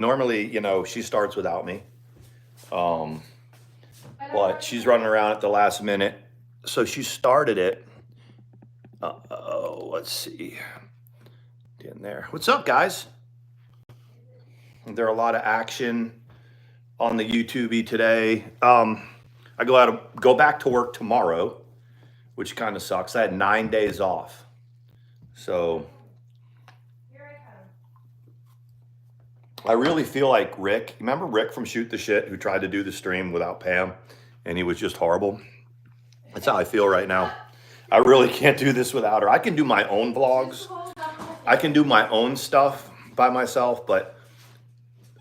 Normally, you know, she starts without me. But she's running around at the last minute. So she started it. Let's see. In there. What's up, guys? There are a lot of action on the YouTube today. I go back to work tomorrow, which kind of sucks. I had 9 days off. So I really feel like Rick. Remember Rick from Shoot the Shit who tried to do the stream without Pam and he was just horrible? That's how I feel right now. I really can't do this without her. I can do my own vlogs. I can do my own stuff by myself, but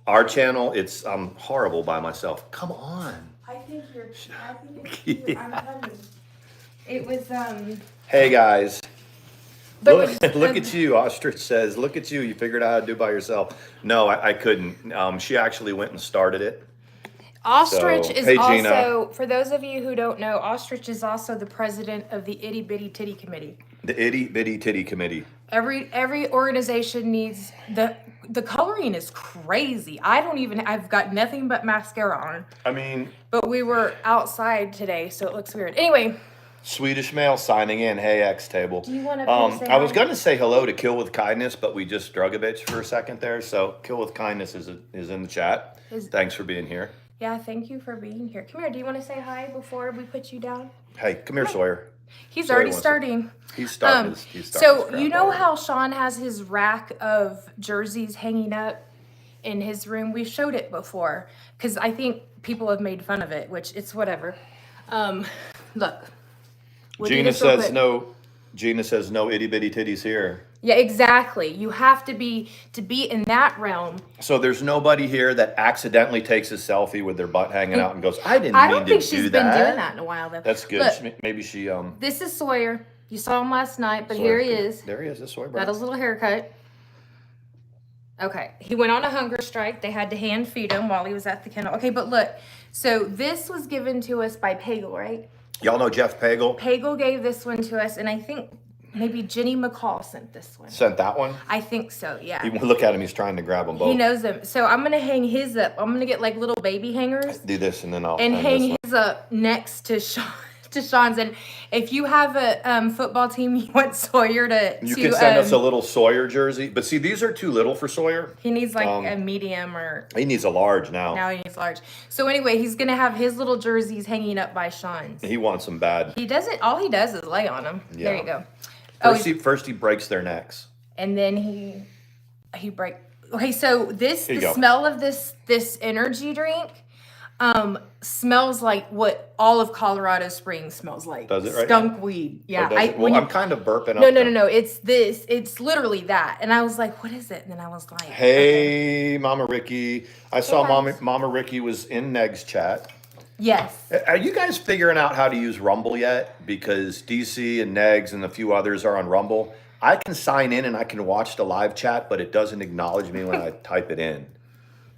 our channel, I'm horrible by myself. Come on. I think it's cute. Yeah. I'm funny. It was, Hey guys. Look at you. Ostrich says, look at you. You figured out how to do it by yourself. No, I couldn't. She actually went and started it. Ostrich is also, for those of you who don't know, Ostrich is also the president of the Itty Bitty Titty Committee. The Itty Bitty Titty Committee. Every organization needs, the coloring is crazy. I've got nothing but mascara on. I mean. But we were outside today, so it looks weird. Anyway. Swedish male signing in. Hey, X table. Do you want to I was going to say hello to Kill with Kindness, but we just drug a bitch for a second there. So Kill with Kindness is in the chat. Thanks for being here. Yeah, thank you for being here. Come here. Do you want to say hi before we put you down? Hey, come here, Sawyer. He's already starting. He's starting. So you know how Sean has his rack of jerseys hanging up in his room? We showed it before because I think people have made fun of it, which it's whatever. Look. Gina says no itty bitty titties here. Yeah, exactly. You have to be in that realm. So there's nobody here that accidentally takes a selfie with their butt hanging out and goes, I don't think she's been doing that in a while though. That's good. Look, maybe she This is Sawyer. You saw him last night, but Sawyer, here he is. There he is. That's Sawyer. Got his little haircut. Okay. He went on a hunger strike. They had to hand feed him while he was at the kennel. Okay, but look. So this was given to us by Pagel, right? Y'all know Jeff Pagel? Pagel gave this one to us, and I think maybe Jenny McCall sent this one. Sent that one? I think so, yeah. Look at him. He's trying to grab them both. He knows them. So I'm going to hang his up. I'm going to get like little baby hangers. Do this, and then I'll hang his up next to Sean's. And if you have a football team, you want Sawyer You can send us a little Sawyer jersey. But see, these are too little for Sawyer. He needs like a medium or... He needs a large now. Now he needs large. So anyway, he's going to have his little jerseys hanging up by Sean's. He wants them bad. He doesn't... All he does is lay on them. Yeah. There you go. First he breaks their necks. And then he break... Okay, so the smell of this energy drink... smells like what all of Colorado Springs smells like. Does it right Skunk now? Weed. Yeah. I'm kind of burping No. It's literally that. And I was like, what is it? And then I was like, hey, okay. Mama Ricky. I saw Mama Ricky was in Neg's chat. Yes. Are you guys figuring out how to use Rumble yet? Because DC and Negs and a few others are on Rumble. I can sign in and I can watch the live chat, but it doesn't acknowledge me when I type it in.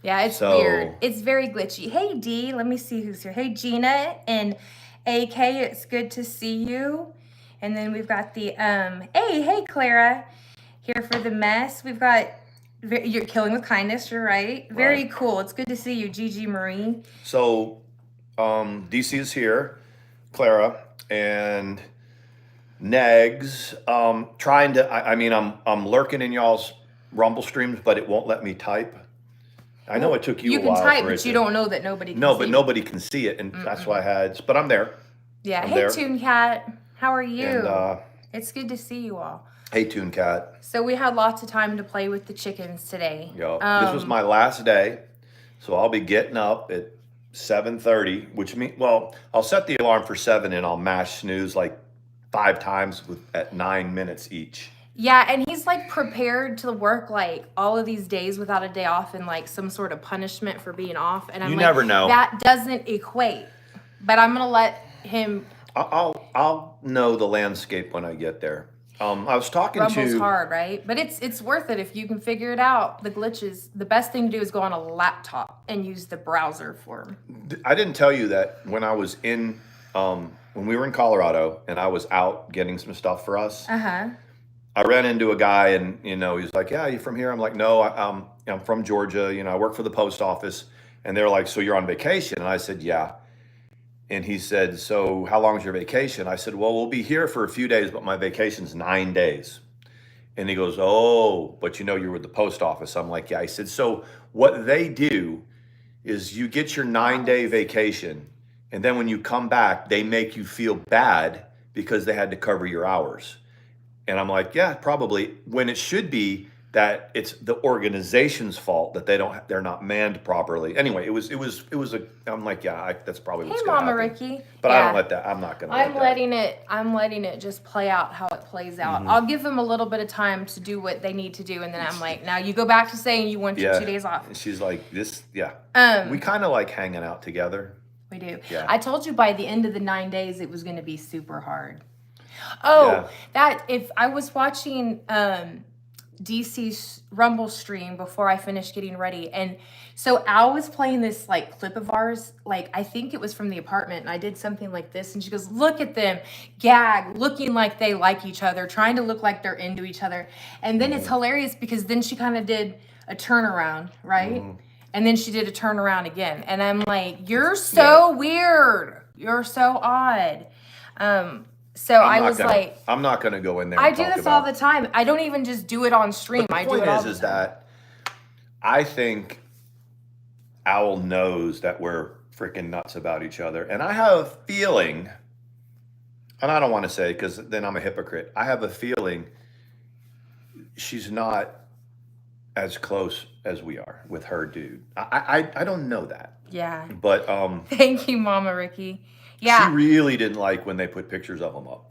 Yeah, it's weird. It's very glitchy. Hey, D, let me see who's here. Hey, Gina and AK, it's good to see you. And then we've got the, hey, Clara, here for the mess. We've got, you're Killing with Kindness, you're right. Very cool. It's good to see you, Gigi Marie. So, DC is here, Clara, and Negs, trying to, I'm lurking in y'all's Rumble streams, but it won't let me type. I know it took you a while. You can type, but you don't know that nobody can see it. No, but nobody can see it, and that's why I had... But I'm there. Yeah. Hey, Toon Cat. How are you? And, it's good to see you all. Hey, Toon Cat. So we had lots of time to play with the chickens today. Yeah. This was my last day, so I'll be getting up at 7:30, which means... Well, I'll set the alarm for 7, and I'll mash snooze like 5 times at 9 minutes each. Yeah, and he's like prepared to work like all of these days without a day off and like some sort of punishment for being off. And I'm never know. That doesn't equate. But I'm gonna let him. I'll know the landscape when I get there. I was talking Rumble's hard, right? But it's worth it if you can figure it out. The glitches. The best thing to do is go on a laptop and use the browser for them. I didn't tell you that when I was in when we were in Colorado and I was out getting some stuff for us. I ran into a guy and, he's like, yeah, you from here? I'm like, no, I'm from Georgia. I work for the post office. And they're like, so you're on vacation? And I said, yeah. And he said, so how long is your vacation? I said, well, we'll be here for a few days, but my vacation's 9 days. And he goes, oh, but you're with the post office. I'm like, yeah. I said, so what they do is you get your 9-day vacation. And then when you come back, they make you feel bad because they had to cover your hours. And I'm like, yeah, probably, when it should be that it's the organization's fault that they're not manned properly. Anyway, I'm like, yeah, that's probably what's going to happen. Mama Ricky. But I don't let that. I'm not going to. I'm letting it just play out how it plays out. I'll give them a little bit of time to do what they need to do, and then I'm like, now you go back to saying you want your 2 days off. And she's like, this, yeah. We kind of like hanging out together. We do. Yeah. I told you by the end of the 9 days it was going to be super hard. Oh, that if I was watching DC's Rumble stream before I finished getting ready, and so Al was playing this like clip of ours, like I think it was from the apartment, and I did something like this, and she goes, look at them gag, looking like they like each other, trying to look like they're into each other. And then it's hilarious because then she kind of did a turnaround, right? And then she did a turnaround again, and I'm like, you're so weird, you're so odd. So I'm not going to go in there. I do this all the time. I don't even just do it on stream. I do it all the time. The point is that I think Owl knows that we're freaking nuts about each other. And I have a feeling, and I don't want to say because then I'm a hypocrite. I have a feeling she's not as close as we are with her dude. I don't know that. Yeah. But thank you, Mama Ricky. Yeah. She really didn't like when they put pictures of them up.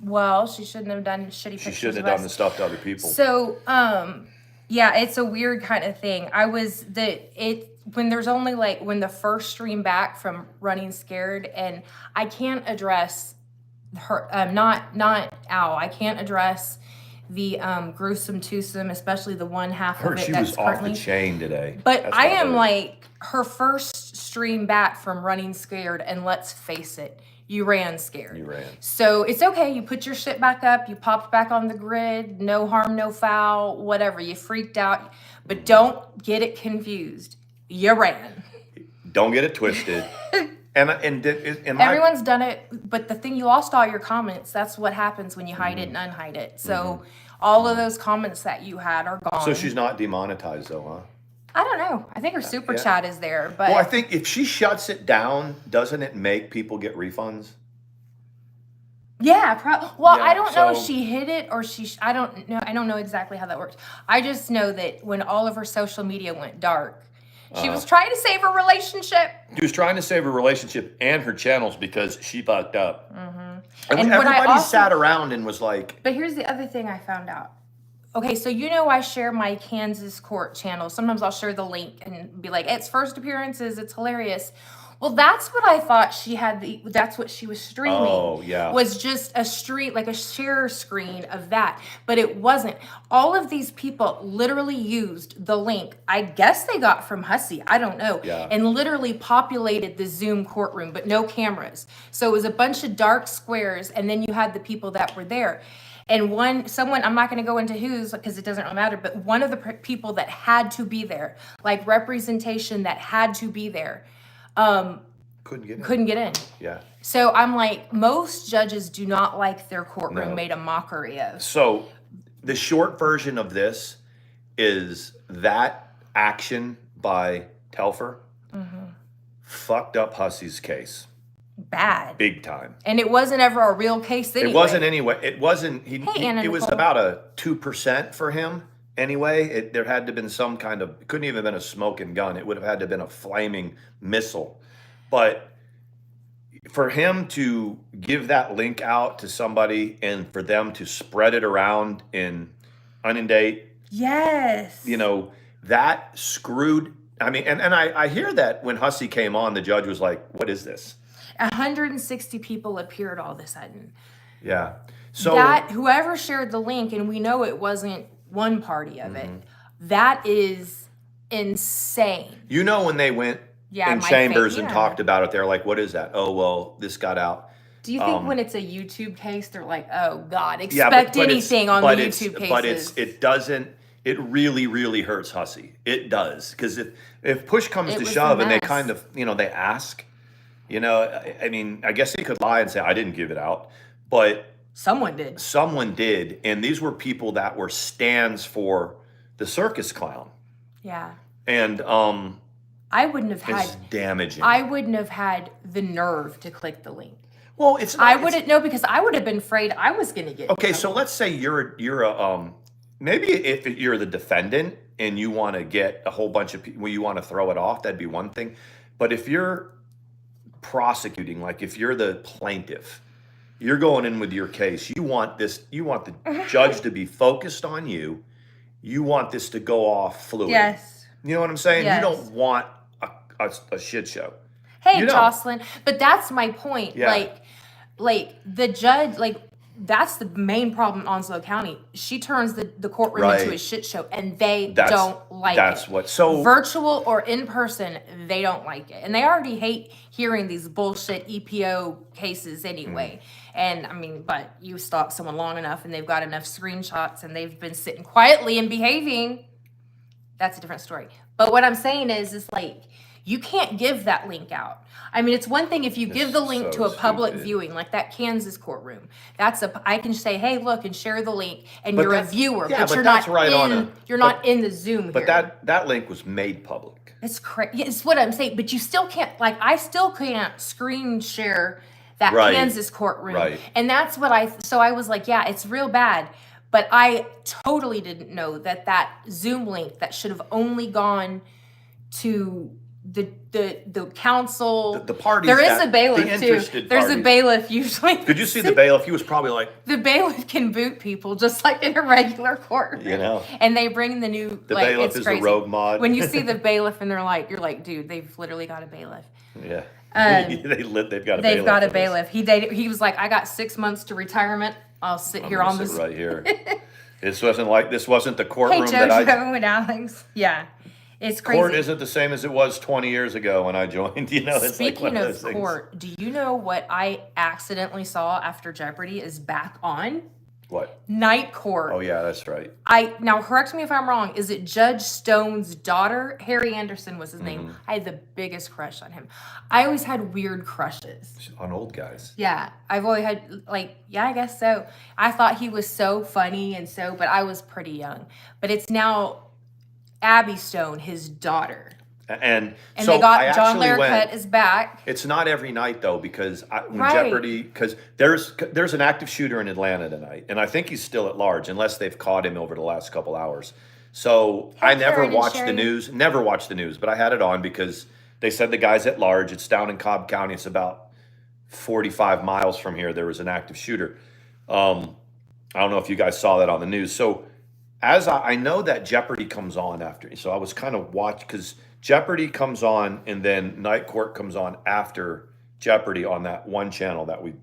Well, she shouldn't have done shitty pictures. She shouldn't have done the stuff to other people. So, yeah, it's a weird kind of thing. When there's only when the first stream back from running scared, and I can't address her, not Ow. I can't address the gruesome twosome, especially the one half of it. She was off the chain today. But I am like her first stream back from running scared, and let's face it, you ran scared. You ran. So it's okay. You put your shit back up. You popped back on the grid. No harm, no foul. Whatever. You freaked out, but don't get it confused. You ran. Don't get it twisted. And everyone's done it, but the thing, you lost all your comments. That's what happens when you hide it and unhide it. So all of those comments that you had are gone. So she's not demonetized though, huh? I don't know. I think her super chat is there, but well, I think if she shuts it down, doesn't it make people get refunds? Yeah, I don't know if she hid it or I don't know. I don't know exactly how that works. I just know that when all of her social media went dark, she was trying to save her relationship. She was trying to save her relationship and her channels because she fucked up. And everybody sat around and was like... But here's the other thing I found out. Okay, so I share my Kansas court channel. Sometimes I'll share the link and be like, it's first appearances, it's hilarious. Well, that's what I thought she had. That's what she was streaming. Oh, yeah. Was just a stream, like a share screen of that. But it wasn't. All of these people literally used the link, I guess they got from Hussey, I don't know, and literally populated the Zoom courtroom, but no cameras. So it was a bunch of dark squares, and then you had the people that were there. And someone, I'm not going to go into whose because it doesn't really matter, but one of the people that had to be there, like representation that had to be there, couldn't get in. Yeah. So I'm like, most judges do not like their courtroom made a mockery of. So the short version of this is that action by Telfer fucked up Hussey's case. Bad. Big time. And it wasn't ever a real case anyway. It wasn't anyway. It wasn't. It was about a 2% for him anyway. There had to have been some kind of, it couldn't even have been a smoking gun. It would have had to have been a flaming missile. But for him to give that link out to somebody and for them to spread it around and inundate. Yes. That screwed. I mean, and I hear that when Hussey came on, the judge was like, what is this? 160 people appeared all of a sudden. Yeah. So that whoever shared the link, and we know it wasn't one party of it, that is insane. When they went in chambers and talked about it, they're like, what is that? Oh, well, this got out. Do you think when it's a YouTube case, they're like, oh God, expect anything on the YouTube cases? But it doesn't, it really, really hurts Hussey. It does. Because if push comes to shove and they kind of, they ask, I mean, I guess they could lie and say, I didn't give it out. But someone did. Someone did. And these were people that were stands for the circus clown. Yeah. And I wouldn't have had. It's damaging. I wouldn't have had the nerve to click the link. Well, it's not. I wouldn't know because I would have been afraid I was going to get. Okay, so let's say you're a maybe if you're the defendant and you want to get a whole bunch of people, you want to throw it off, that'd be one thing. But if you're prosecuting, like if you're the plaintiff, you're going in with your case. You want the judge to be focused on you. You want this to go off fluid. Yes. You know what I'm saying? Yes. You don't want a shit show. Hey, Jocelyn, but that's my point. Yeah. Like the judge, that's the main problem in Onslow County. She turns the courtroom into a shit show, and they don't like it. That's what. So virtual or in person, they don't like it, and they already hate hearing these bullshit EPO cases anyway. And I mean, but you stalk someone long enough, and they've got enough screenshots, and they've been sitting quietly and behaving. That's a different story. But what I'm saying is like, you can't give that link out. I mean, it's one thing if you give the link to a public viewing, like that Kansas courtroom. I can say, hey, look, and share the link, and you're a viewer, but you're not in the Zoom. But that link was made public. It's crazy. It's what I'm saying. But you still can't. I still can't screen share that Kansas courtroom. Right. And that's what So I was like, yeah, it's real bad. But I totally didn't know that Zoom link that should have only gone to the council, the parties. There is a bailiff too. There's a bailiff usually. Could you see the bailiff? He was probably like, the bailiff can boot people just like in a regular court. And they bring the new. The bailiff is the rogue mod. When you see the bailiff and you're like, dude, they've literally got a bailiff. Yeah. They've got a bailiff. They've got a bailiff. He was like, I got 6 months to retirement. I'll sit here on this right here. This wasn't the courtroom that Jojo and Alex. Yeah. It's crazy. Court isn't the same as it was 20 years ago when I joined. It's Speaking of court, do you know what I accidentally saw after Jeopardy is back on? What? Night Court. Oh yeah, that's right. Now correct me if I'm wrong. Is it Judge Stone's daughter? Harry Anderson was his name. I had the biggest crush on him. I always had weird crushes on old guys. Yeah, I've always had I guess so. I thought he was so funny but I was pretty young. But it's now Abby Stone, his daughter. And so they got John Larroquette is back. It's not every night though, because Jeopardy, because there's an active shooter in Atlanta tonight, and I think he's still at large unless they've caught him over the last couple hours. So I never watched the news, but I had it on because they said the guy's at large. It's down in Cobb County. It's about 45 miles from here. There was an active shooter. I don't know if you guys saw that on the news. So as I know that Jeopardy comes on after, so I was kind of watching because Jeopardy comes on and then Night Court comes on after Jeopardy on that one channel that we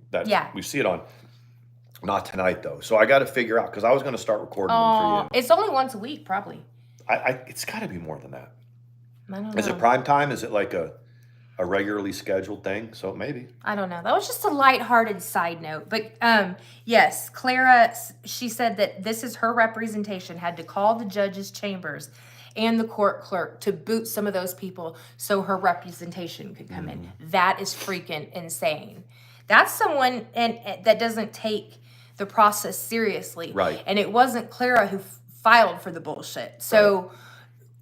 see it on. Not tonight though, so I got to figure out because I was going to start recording them for you. It's only once a week, probably. It's got to be more than that. I don't know. Is it prime time? Is it like a regularly scheduled thing? So maybe. I don't know. That was just a lighthearted side note. But yes, Clara, she said that this is her representation, had to call the judges' chambers and the court clerk to boot some of those people so her representation could come in. That is freaking insane. That's someone that doesn't take the process seriously. Right. And it wasn't Clara who filed for the bullshit. So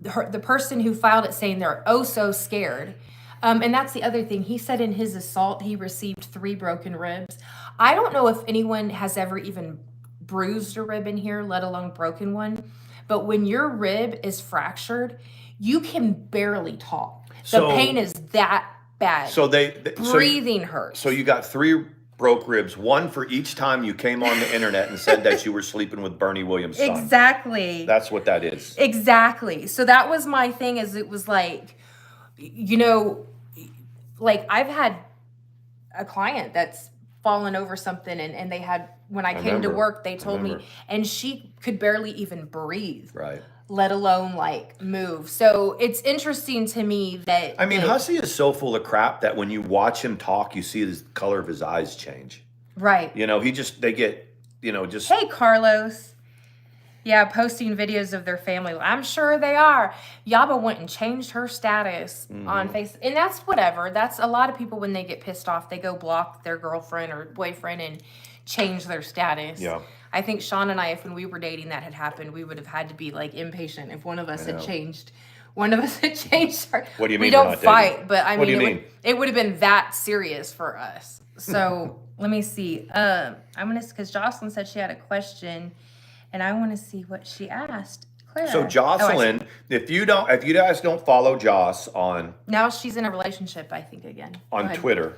the person who filed it saying they're so scared. And that's the other thing. He said in his assault, he received 3 broken ribs. I don't know if anyone has ever even bruised a rib in here, let alone broken one. But when your rib is fractured, you can barely talk. The pain is that bad. So breathing hurts. So you got 3 broke ribs, 1 for each time you came on the internet and said that you were sleeping with Bernie Williams' son. Exactly. That's what that is. Exactly. So that was my thing. Is it was like, I've had a client that's fallen over something and they had, when I came to work, they told me, and she could barely even breathe. Right. let alone like move. So it's interesting to me that I mean, Hussey is so full of crap that when you watch him talk, you see the color of his eyes change. Right. You know, they get, you know, just. Hey, Carlos. Yeah, posting videos of their family. I'm sure they are. Yaba went and changed her status on Facebook. And that's whatever. That's a lot of people when they get pissed off, they go block their girlfriend or boyfriend and change their status. Yeah. I think Sean and I, if when we were dating that had happened, we would have had to be like impatient if one of us had changed. One of us had changed our. What do you mean? We don't fight, dating? But I what mean, it would have been that serious for us. So let me see. Because Jocelyn said she had a question. And I want to see what she asked. Clara. So Jocelyn, if you guys don't follow Joss on now she's in a relationship, I think again. On Twitter.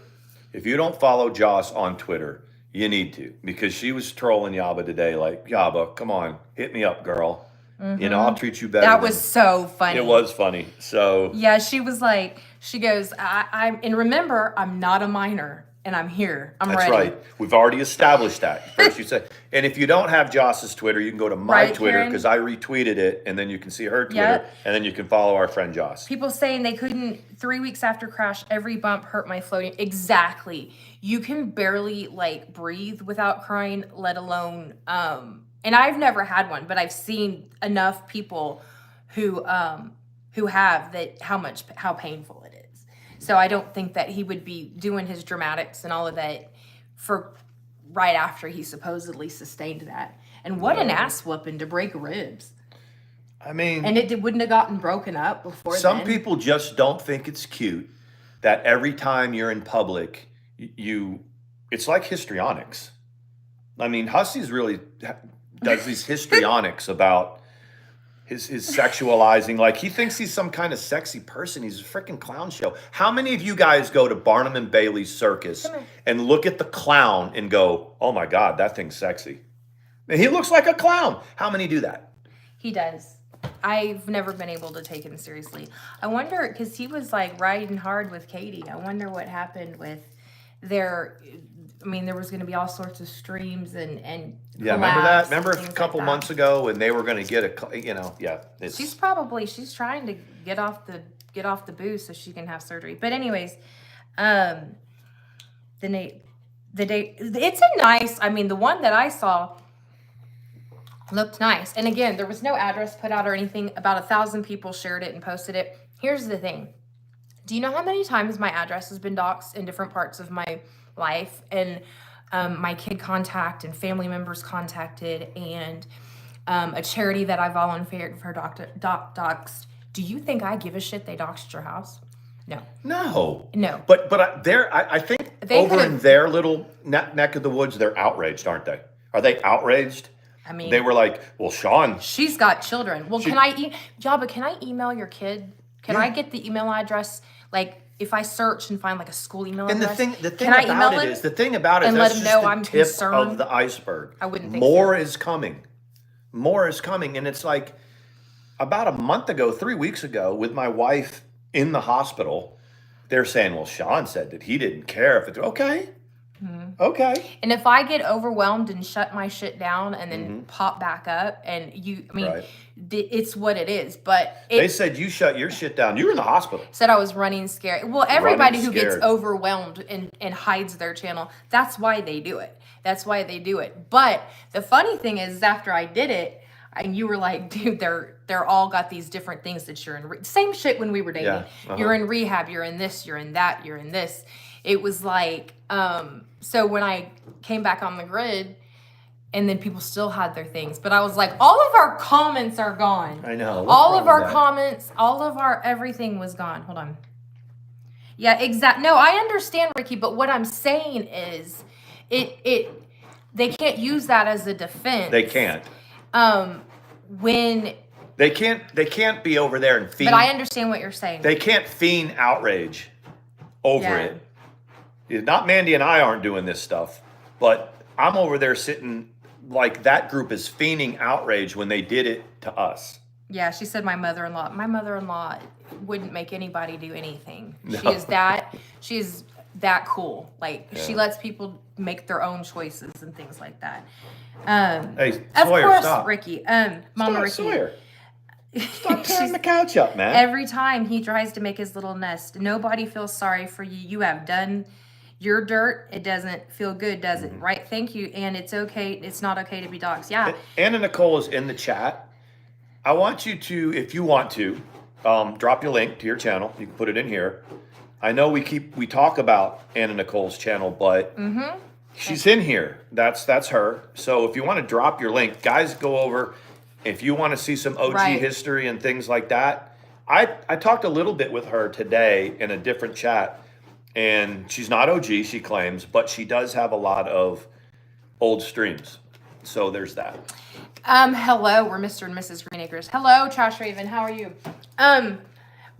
If you don't follow Joss on Twitter, you need to, because she was trolling Yaba today, like, Yaba, come on, hit me up, girl. You know, I'll treat you better. That was so funny. It was funny. So yeah, she was like, she goes, and remember, I'm not a minor. And I'm here. I'm ready. That's right. We've already established that. First you said, and if you don't have Joss's Twitter, you can go to my Twitter, because I retweeted it, and then you can see her Twitter, and then you can follow our friend Joss. People saying they couldn't, 3 weeks after crash, every bump hurt my floating. Exactly. You can barely like breathe without crying, let alone, and I've never had one, but I've seen enough people who have that, how painful it is. So I don't think that he would be doing his dramatics and all of that for right after he supposedly sustained that. And what an ass whooping to break ribs. I mean, and it wouldn't have gotten broken up before. Some people just don't think it's cute that every time you're in public, it's like histrionics. I mean, Hussey's really does these histrionics about his sexualizing, like he thinks he's some kind of sexy person. He's a freaking clown show. How many of you guys go to Barnum and Bailey's circus and look at the clown and go, oh my God, that thing's sexy? And he looks like a clown. How many do that? He does. I've never been able to take him seriously. I wonder, because he was like riding hard with Katie. I wonder what happened with their, I mean, there was going to be all sorts of streams and yeah, remember that? Remember a couple months ago when they were going to get a, you know, yeah. She's trying to get off the booze so she can have surgery. But anyways, the date, it's a nice, I mean, the one that I saw looked nice. And again, there was no address put out or anything. About 1,000 people shared it and posted it. Here's the thing. Do you know how many times my address has been doxxed in different parts of my life? And my kid contact and family members contacted, and a charity that I volunteered for doxed. Do you think I give a shit they doxed your house? No. But I think over in their little neck of the woods, they're outraged, aren't they? Are they outraged? I mean, they were like, well, Sean. She's got children. Well, can I email your kid? Can I get the email address? Like, if I search and find like a school email address, and the thing about it is let him know I'm tip concerned of the iceberg. I wouldn't think more is coming, and it's like about a month ago, 3 weeks ago, with my wife in the hospital, they're saying, well, Sean said that he didn't care if it's okay. Mm-hmm. Okay. And if I get overwhelmed and shut my shit down and then pop back up, and it's what it is. But they said you shut your shit down. You were in the hospital. Said I was running scared. Well, everybody who gets overwhelmed and hides their channel, that's why they do it. But the funny thing is, after I did it, and you were like, dude, they're all got these different things that you're in. Same shit when we were dating. Yeah. Uh-huh. You're in rehab. You're in this. You're in that. You're in this. It was like, so when I came back on the grid, and then people still had their things, but I was like, all of our comments are gone. I know. All of our comments, all of our everything was gone. Hold on. Yeah, exactly. No, I understand, Ricky, but what I'm saying is, they can't use that as a defense. They can't. When they can't be over there and fiend. But I understand what you're saying. They can't fiend outrage over it. Not Mandi and I aren't doing this stuff, but I'm over there sitting like that group is fiending outrage when they did it to us. Yeah, she said my mother-in-law wouldn't make anybody do anything. No. She is that cool. Like, she lets people make their own choices and things like that. Hey, of Sawyer, course, stop. Ricky. Mama Ricky. Sawyer. Stop tearing the couch up, man. Every time he tries to make his little nest, nobody feels sorry for you. You have done your dirt. It doesn't feel good, does it? Right? Thank you. And it's okay. It's not okay to be dogs. Yeah. Anna Nicole is in the chat. I want you to, if you want to, drop your link to your channel. You can put it in here. I know we talk about Anna Nicole's channel, but she's in here. That's her. So if you want to drop your link, guys, go over. If you want to see some OG history and things like that, I talked a little bit with her today in a different chat, and she's not OG, she claims, but she does have a lot of old streams. So there's that. Hello, we're Mr. and Mrs. Greenacres. Hello, Trash Raven. How are you?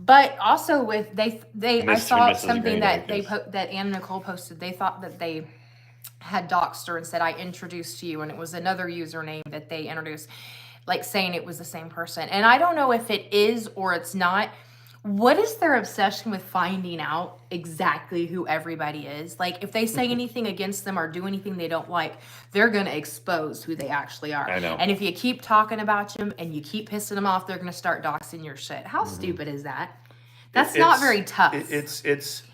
But also with I saw something that that Anna Nicole posted. They thought that they had doxed her and said I introduced you, and it was another username that they introduced, like saying it was the same person. And I don't know if it is or it's not. What is their obsession with finding out exactly who everybody is? Like, if they say anything against them or do anything they don't like, they're going to expose who they actually are. I know. And if you keep talking about them and you keep pissing them off, they're going to start doxing your shit. How stupid is that? That's not very tough. It's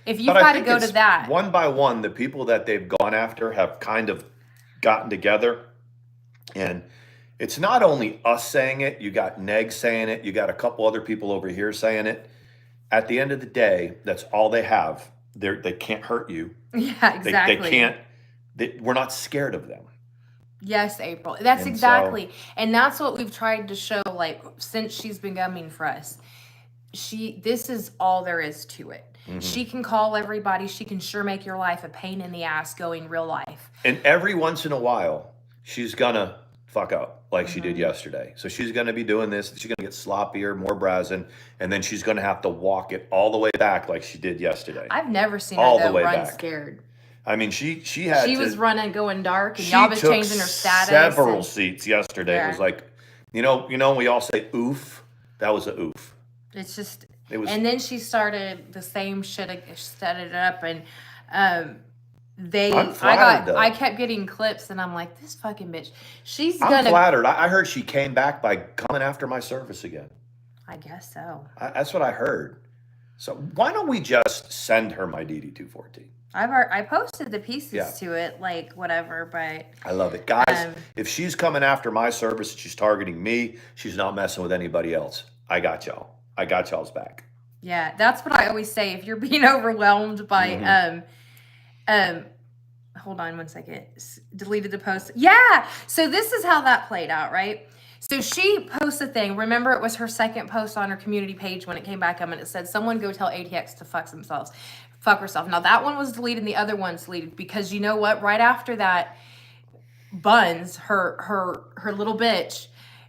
if you've got to go to that. One by one, the people that they've gone after have kind of gotten together. And it's not only us saying it. You got Neg saying it. You got a couple other people over here saying it. At the end of the day, that's all they have. They can't hurt you. Yeah, exactly. They can't. We're not scared of them. Yes, April. That's exactly. And that's what we've tried to show, like, since she's been coming for us. This is all there is to it. She can call everybody. She can sure make your life a pain in the ass going real life. And every once in a while, she's going to fuck up like she did yesterday. So she's going to be doing this. She's going to get sloppier, more brazen, and then she's going to have to walk it all the way back like she did yesterday. I've never seen her run back. Scared. I mean, she was running going dark, and y'all was changing her status. Several seats yesterday. Yeah. It was like, you know, we all say oof. That was a oof. It's just, and then she started the same shit, set it up, and I kept getting clips, and I'm like, this fucking bitch. I'm flattered. I heard she came back by coming after my service again. I guess so. That's what I heard. So why don't we just send her my DD214? I posted the pieces to it, like whatever, but I love it, guys. If she's coming after my service, she's targeting me. She's not messing with anybody else. I got y'all. I got y'all's back. Yeah, that's what I always say. If you're being overwhelmed by hold on one second. Deleted the post. Yeah. So this is how that played out, right? So she posts a thing. Remember, it was her second post on her community page when it came back up, and it said, "Someone go tell ATX to fuck herself." Now that one was deleted, and the other one's deleted because you know what? Right after that, Buns, her little bitch,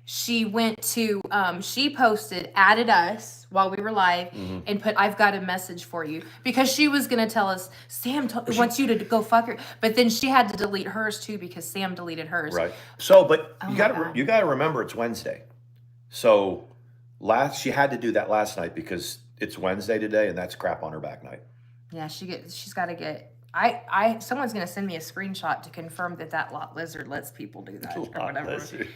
she went to she posted, added us while we were live, and put, "I've got a message for you," because she was gonna tell us Sam wants you to go fuck her, but then she had to delete hers too because Sam deleted hers. Right. So, but you gotta remember it's Wednesday. So she had to do that last night because it's Wednesday today, and that's crap on her back night. Yeah, she's got to get. Someone's gonna send me a screenshot to confirm that lot lizard lets people do that or whatever. Lizard.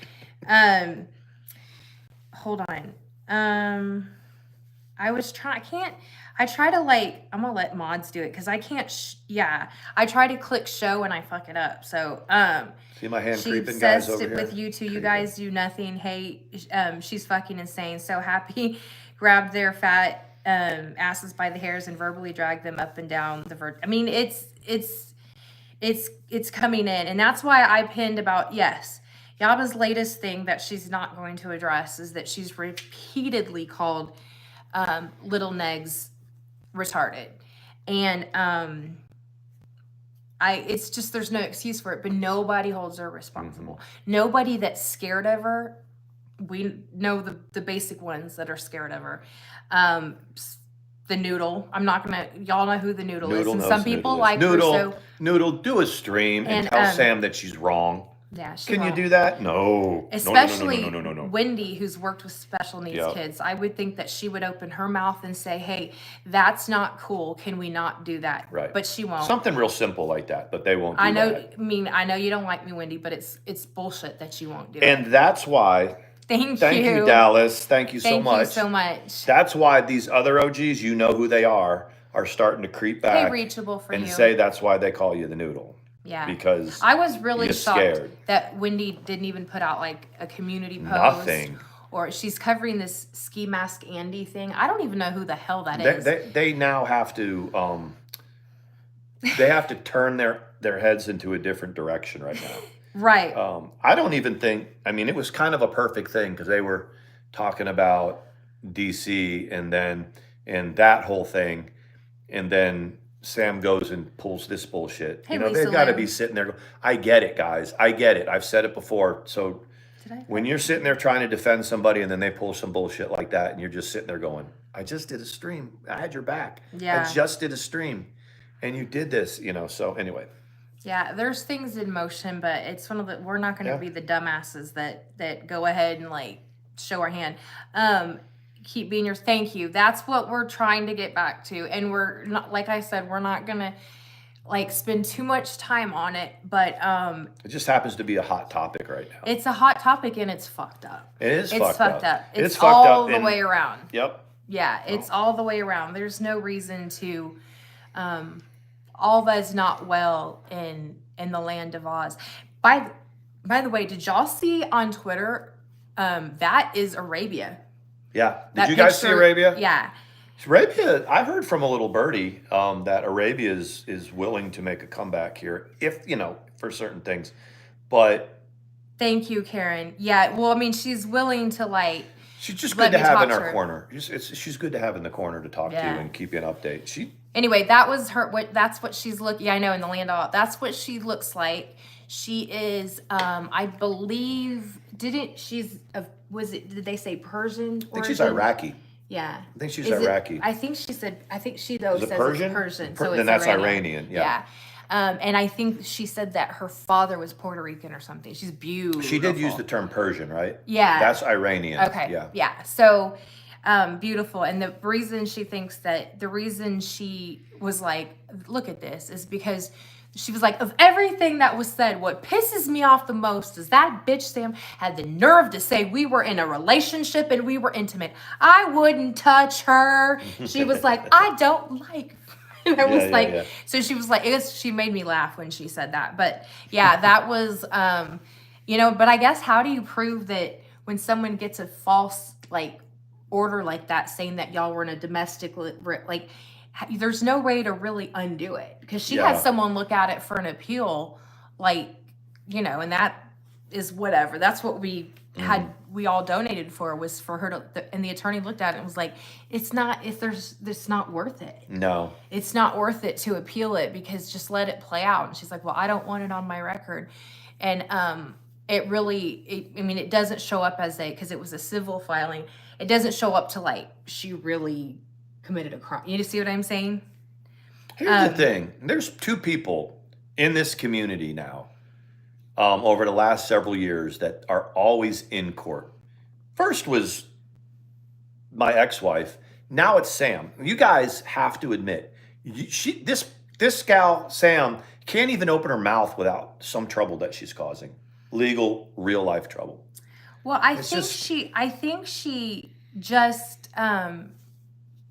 Hold on. I try to like, I'm gonna let mods do it because I can't, I try to click show and I fuck it up. So, see my hand creeping, guys, over here? With you two, you guys do nothing. Hey, she's fucking insane. So happy, grabbed their fat asses by the hairs and verbally dragged them up and down the I mean, it's coming in. And that's why I pinned about, Yaba's latest thing that she's not going to address is that she's repeatedly called little Negs retarded. And it's just, there's no excuse for it, but nobody holds her responsible. Nobody that's scared of her. We know the basic ones that are scared of her. The Noodle. I'm not gonna. Y'all know who the Noodle is. And some people like her. So Noodle, do a stream and tell Sam that she's wrong. Yeah, Can you do that? No. Especially no. Wendy, who's worked with special needs kids. I would think that she would open her mouth and say, "Hey, that's not cool. Can we not do that?" Right. But she won't. Something real simple like that, but they won't do that. I know you don't like me, Wendy, but it's bullshit that you won't do it. And that's why Thank Thank you. you, Dallas. Thank you so Thank much. you so much. That's why these other OGs, you know who they are starting to creep back. Hey, reachable for and you. say that's why they call you the noodle. Yeah. Because I was really you're shocked scared. that Wendy didn't even put out like a community post. Nothing. Or she's covering this Ski Mask Andy thing. I don't even know who the hell that is. They now have to they have to turn their heads into a different direction right now. Right. I don't even think, I mean, it was kind of a perfect thing because they were talking about DC and that whole thing, and then Sam goes and pulls this bullshit. Hey, you know, Lisa they've got to Lou. be sitting there. I get it, guys. I get it. I've said it before. So when you're sitting there trying to defend somebody and then they pull some bullshit like that and you're just sitting there going, I just did a stream. I had your back. Yeah. I just did a stream and you did this, you know. So anyway. Yeah, there's things in motion, but it's one of the, we're not going to be the dumbasses that go ahead and like show our hand. Keep being your, thank you. That's what we're trying to get back to. And we're not, like I said, we're not going to like spend too much time on it, but it just happens to be a hot topic right now. It's a hot topic and it's fucked up. It is fucked up. It's fucked all up the way around. Yep. Yeah, it's all the way around. There's no reason to all that's not well in the land of Oz. By the way, did y'all see on Twitter that is Arabia? Yeah. Did you guys see Arabia? Yeah. Arabia, I heard from a little birdie that Arabia is willing to make a comeback here, if, you know, for certain things. But thank you, Karen. Yeah, well, I mean, she's willing to like. She's just good to have in our corner. She's good to have in the corner to talk to and keep you an update. Anyway, that was her. That's what she's looking. Yeah, I know in the land of. That's what she looks like. She is. I believe. Was it? Did they say Persian? I think she's Iraqi. Yeah. I think she's Iraqi. I think she said. I think she though says Persian? It's Persian. So then that's Iranian. Yeah. And I think she said that her father was Puerto Rican or something. She's beautiful. She did use the term Persian, right? Yeah. That's Iranian. Okay. Yeah. So, beautiful. And the reason she was like, look at this, is because she was like, of everything that was said, what pisses me off the most is that bitch Sam had the nerve to say we were in a relationship and we were intimate. I wouldn't touch her. She was like, I don't like. And I was like, so she was like, she made me laugh when she said that. But yeah, that was, you know, but I guess how do you prove that when someone gets a false like order like that saying that y'all were in a domestic, like there's no way to really undo it because she had someone look at it for an appeal, like, you know, and that is whatever. That's what we had. We all donated for was for her to, and the attorney looked at it and was like, it's not worth it. No, it's not worth it to appeal it because just let it play out. And she's like, well, I don't want it on my record. And it really, I mean, it doesn't show up as because it was a civil filing. It doesn't show up to like, she really committed a crime. You see what I'm saying? Here's the thing. There's two people in this community now over the last several years that are always in court. First was my ex-wife. Now it's Sam. You guys have to admit, this gal, Sam, can't even open her mouth without some trouble that she's causing. Legal, real life trouble. Well, I think she just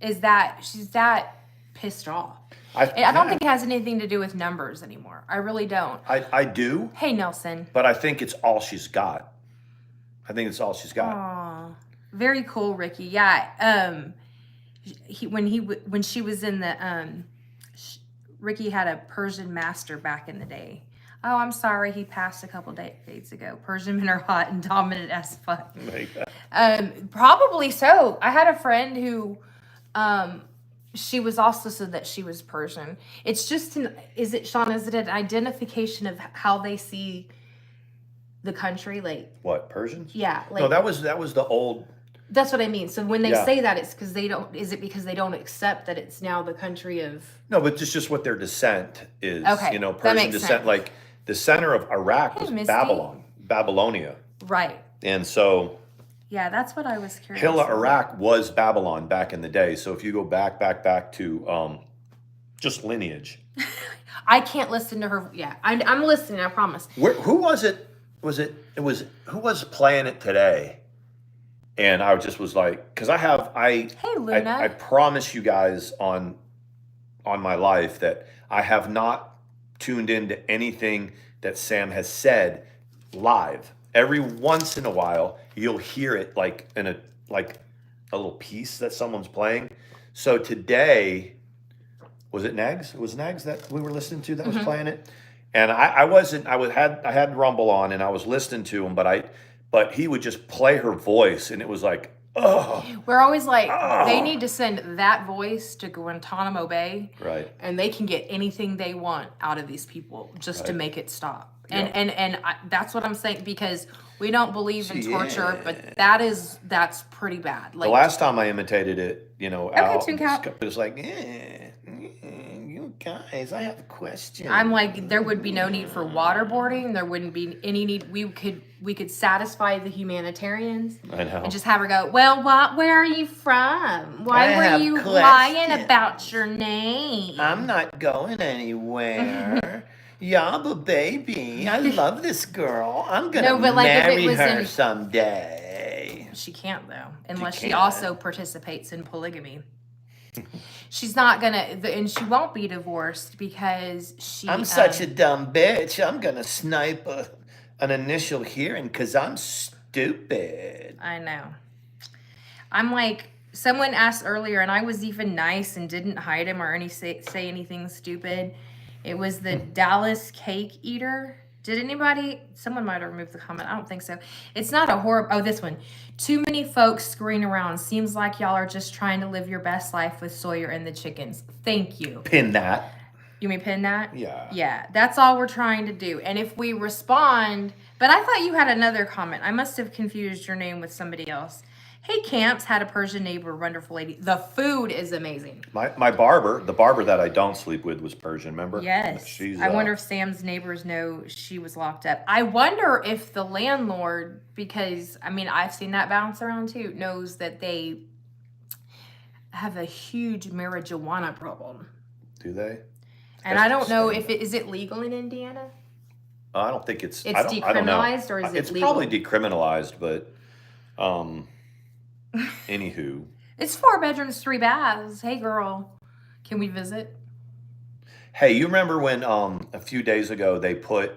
is that she's that pissed off. I don't think it has anything to do with numbers anymore. I really don't. I do. Hey, Nelson. But I think it's all she's got. Aw, very cool, Ricky. Yeah. When she was in the Ricky had a Persian master back in the day. Oh, I'm sorry, he passed a couple decades ago. Persian men are hot and dominant as fuck. Probably so. I had a friend who, she was also said that she was Persian. It's just is it an identification of how they see the country? Like what, Persians? Yeah. Like, no, that was the old. That's what I mean. So when they say that, it's because they don't. Is it because they don't accept that it's now the country of? No, but just what their descent is. Okay, you know, Persian descent. Sense. Like the center of Iraq was Babylonia. Right. And so. Yeah, that's what I was curious. Iraq was Babylon back in the day. So if you go back to just lineage. I can't listen to her. Yeah, I'm listening. I promise. Who was it? Who was playing it today? And I just was like, because Hey, Luna. I promise you guys on my life that I have not tuned into anything that Sam has said live. Every once in a while, you'll hear it like in a little piece that someone's playing. So today, was it Nags? It was Nags that we were listening to that was playing it. And I had Rumble on and I was listening to him, but he would just play her voice and it was like, oh. We're always like, they need to send that voice to Guantanamo Bay. Right. And they can get anything they want out of these people just to make it stop. Yep. And that's what I'm saying, because we don't believe in torture, but that's pretty bad. Like the last time I imitated it, out, Tooncat. it was like, you guys, I have a question. I'm like, there would be no need for waterboarding. There wouldn't be any need. We could satisfy the humanitarians. I know. And just have her go, well, where are you from? Why were you lying about your name? I'm not going anywhere. Yabba baby, I love this girl. I'm gonna marry her someday. She can't though, unless she can't. also participates in polygamy. She's not gonna, and she won't be divorced because she. I'm such a dumb bitch. I'm gonna snipe an initial hearing because I'm stupid. I know. I'm like, someone asked earlier, and I was even nice and didn't hide him or say anything stupid. It was the Dallas cake eater. Did anybody? Someone might have removed the comment. I don't think so. It's not a horrible. Oh, this one. Too many folks scurrying around. Seems like y'all are just trying to live your best life with Sawyer and the chickens. Thank you. Pin that. You mean pin that? Yeah. Yeah. That's all we're trying to do. And if we respond, but I thought you had another comment. I must have confused your name with somebody else. Hey, Camps had a Persian neighbor, wonderful lady. The food is amazing. My barber, the barber that I don't sleep with, was Persian. Remember? Yes. I wonder if Sam's neighbors know she was locked up. I wonder if the landlord, because I mean I've seen that bounce around too, knows that they have a huge marijuana problem. Do they? And I don't know if is it legal in Indiana? I don't think it's. It's I don't know. decriminalized, or is it It's legal? probably decriminalized, but anywho. It's 4 bedrooms, 3 baths. Hey, girl, can we visit? Hey, you remember when a few days ago they put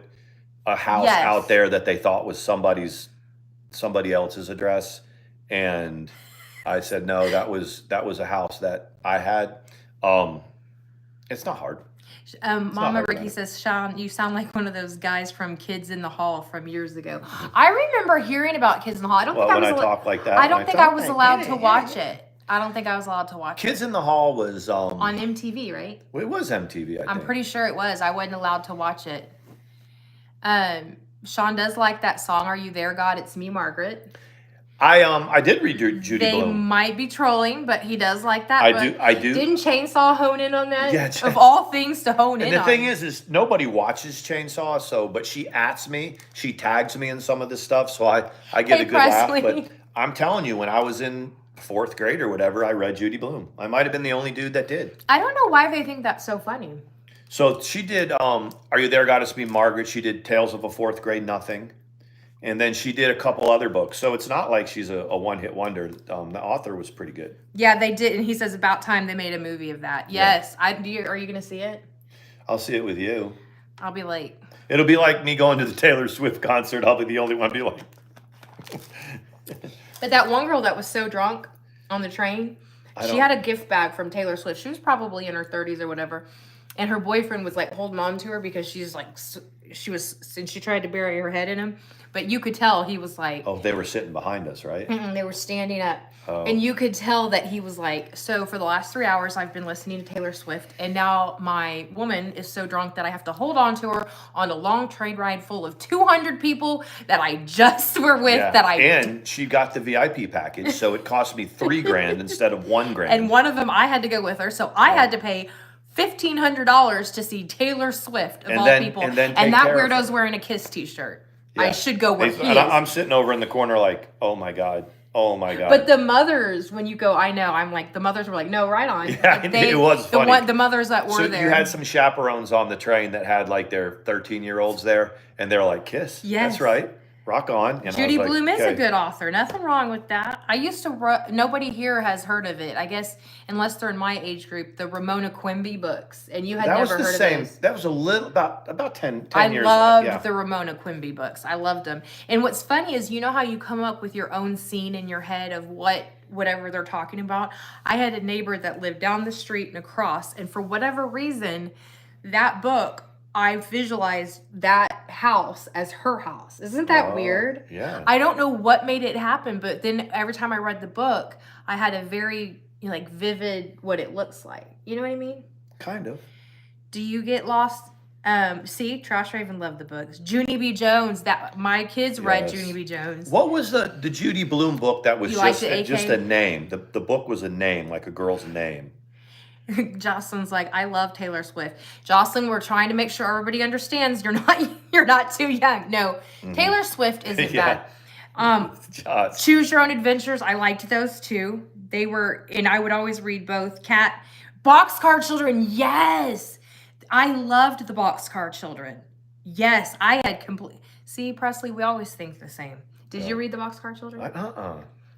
a house out there that they thought was somebody else's address, and I said no, that was a house that I had. It's not hard. Mama Ricky says, Sean, you sound like one of those guys from Kids in the Hall from years ago. I remember hearing about Kids in the Hall. I don't think I was allowed to watch it. I don't think I was allowed to watch it. Kids in the Hall was on MTV, right? It was MTV. I'm pretty sure it was. I wasn't allowed to watch it. Sean does like that song, Are You There, God? It's Me, Margaret. I did read Judy They Blume. might be trolling, but he does like that. I do. Didn't Chainsaw hone in on that? Yeah, of all things to hone in on. And the thing is nobody watches Chainsaw, but she ats me, she tags me in some of this stuff, so I get a good laugh. But I'm telling you, when I was in 4th grade or whatever, I read Judy Blume. I might have been the only dude that did. I don't know why they think that's so funny. So she did Are You There, Gotta Be Margaret. She did Tales of a 4th Grade Nothing. And then she did a couple other books. So it's not like she's a one-hit wonder. The author was pretty good. Yeah, they did. And he says about time they made a movie of that. Yes. Yeah. Are you going to see it? I'll see it with you. I'll be late. It'll be like me going to the Taylor Swift concert. I'll be the only one to be like... But that one girl that was so drunk on the train, she had a gift bag from Taylor Swift. She was probably in her 30s or whatever. And her boyfriend was like holding on to her because she's like, since she tried to bury her head in him. But you could tell he was like... Oh, they were sitting behind us, right? They were standing up. Oh. And you could tell that he was like, so for the last 3 hours, I've been listening to Taylor Swift. And now my woman is so drunk that I have to hold on to her on a long train ride full of 200 people that I just were with. And she got the VIP package, so it cost me $3,000 instead of $1,000. And one of them, I had to go with her. So I had to pay $1,500 to see Taylor Swift, of all people. And that weirdo's wearing a Kiss t-shirt. Yeah. I should go where he is. I'm sitting over in the corner like, oh my God. Oh my God. But the mothers, when you go, I know, I'm like, the mothers were like, no, right on. Yeah, it was funny. The mothers that were there. So you had some chaperones on the train that had like their 13-year-olds there, and they're like, Kiss. Yes. That's right. rock on. And Judy I was like, Blume is a okay. good author. Nothing wrong with that. I used to, nobody here has heard of it. I guess, unless they're in my age group, the Ramona Quimby books. And you had That was never the heard same. of those. That was a little, about 10 I years. loved Yeah. the Ramona Quimby books. I loved them. And what's funny is, you know how you come up with your own scene in your head of whatever they're talking about? I had a neighbor that lived down the street and across, and for whatever reason, that book, I visualized that house as her house. Isn't that weird? Yeah. I don't know what made it happen, but then every time I read the book, I had a very like vivid what it looks like. You know what I mean? Kind of. Do you get lost? See, Trash Raven loved the books. Junie B. Jones. That my kids read Junie B. Jones. What was the Judy Blume book that was You just liked it, just AK? a name? The book was a name, like a girl's name. Jocelyn's like, I love Taylor Swift. Jocelyn, we're trying to make sure everybody understands you're not too young. No, Taylor Swift isn't Yeah. that. Choose Your Own Adventures. I liked those too. They were, and I would always read both. Boxcar Children. Yes, I loved the Boxcar Children. Yes, I had See, Presley, we always think the same. Did you read the Boxcar Children?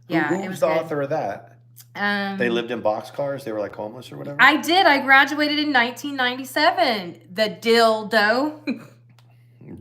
Yeah. Who Who it was was the good. author of that? They lived in boxcars. They were like homeless or whatever. I did. I graduated in 1997. The dildo.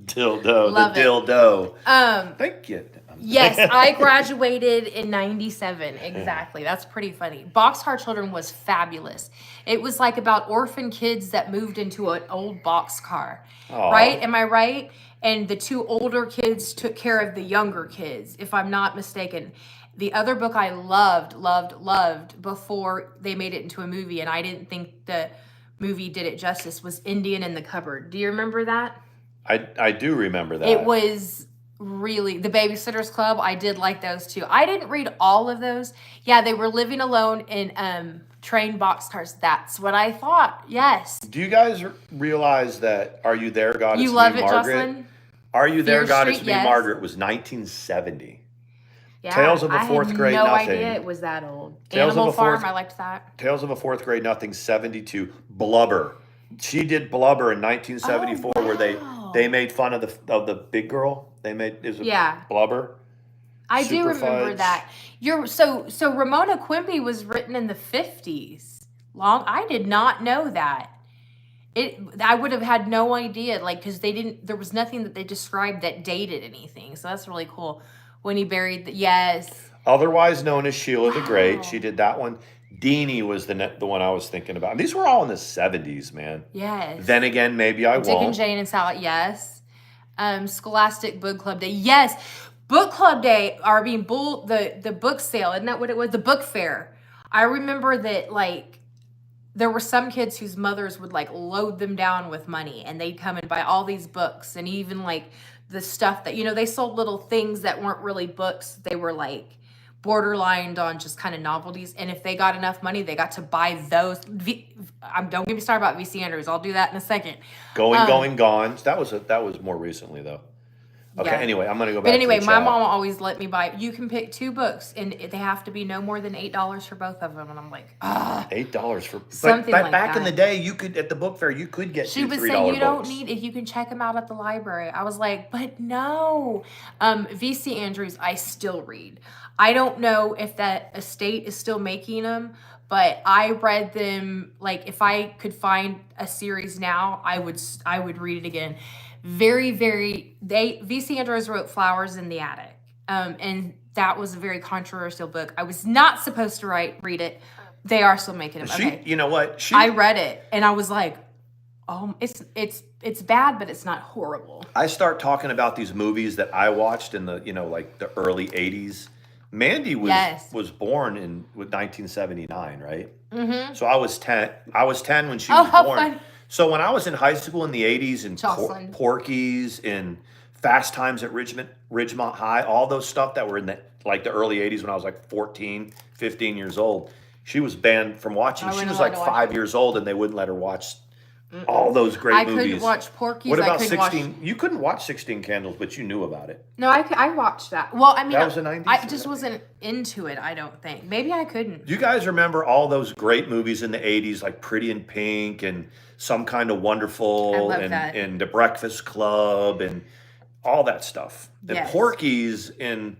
Dildo. Love The it. dildo. Thank you. Yes, I graduated in 97. Exactly. That's pretty funny. Boxcar Children was fabulous. It was like about orphan kids that moved into an old boxcar. Aw. Right? Am I right? And the two older kids took care of the younger kids, if I'm not mistaken. The other book I loved before they made it into a movie, and I didn't think the movie did it justice, was Indian in the Cupboard. Do you remember that? I do remember that. It was really, the Babysitter's Club, I did like those too. I didn't read all of those. Yeah, they were living alone in train boxcars. That's what I thought. Yes. Do you guys realize that Are You There, God? You It's love Me, it, Margaret? Jocelyn? Are You There, Fear God? Street, It's Me, yes. Margaret was 1970. Yeah, Tales of a Fourth Grade I had no Nothing. idea it was that old. Tales of Animal a Fourth- Farm, I liked that. Tales of a Fourth Grade Nothing, 72. Blubber. She did Blubber in 1974, where wow. they made fun of the big girl. They made Yeah. Blubber. I do Super remember Fudge. that. So Ramona Quimby was written in the 50s. I did not know that. I would have had no idea, like, because there was nothing that they described that dated anything. So that's really cool. When he buried yes. Otherwise known as Sheila the Wow. Great. She did that one. Deanie was the one I was thinking about. These were all in the 70s, man. Yes. Then again, maybe I Dick won't. and Jane and Sally, yes. Scholastic Book Club Day, yes. Book Club Day, the book sale, isn't that what it was? The book fair. I remember that, like, there were some kids whose mothers would, like, load them down with money, and they'd come and buy all these books, and even, like, the stuff that, they sold little things that weren't really books. They were, like, borderline on just kind of novelties, and if they got enough money, they got to buy those. Don't get me started about VC Andrews. I'll do that in a second. Going, Gone. That was more recently, though. Okay, Yeah. Anyway, I'm going to go back But anyway, to the my chat. mom always let me buy. You can pick 2 books, and they have to be no more than $8 for both of them. And I'm like, ah. $8 for Something but like back in that. the day, you could at the book fair you could get She $2, would $3 say you don't books. need if you can check them out at the library. I was like, but no. VC Andrews, I still read. I don't know if that estate is still making them, but I read them. Like, if I could find a series now, I would read it again. Very, very. VC Andrews wrote Flowers in the Attic, and that was a very controversial book. I was not supposed to read it. They are still making them. Okay. You know what? I read it and I was like, oh, it's bad, but it's not horrible. I start talking about these movies that I watched in the like the early 80s. Mandy was born with 1979, right? Mm-hmm. So I was 10. I was 10 when she was how born. fun. So when I was in high school in the 80s and Jocelyn. Porky's and Fast Times at Ridgemont High, all those stuff that were in the early 80s when I was like 14, 15 years old, she was banned from watching. She was like 5 years old and they wouldn't let her watch all those great movies. I couldn't watch Porky's. What about I couldn't 16? You couldn't watch 16 Candles, but you knew about it. No, I watched that. Well, I mean, That was the 90s, I just wasn't into it, I don't think. Maybe I couldn't. Do you guys remember all those great movies in the 80s like Pretty in Pink and Some Kind of Wonderful I love that. and The Breakfast Club and all that stuff. And Yes. Porky's in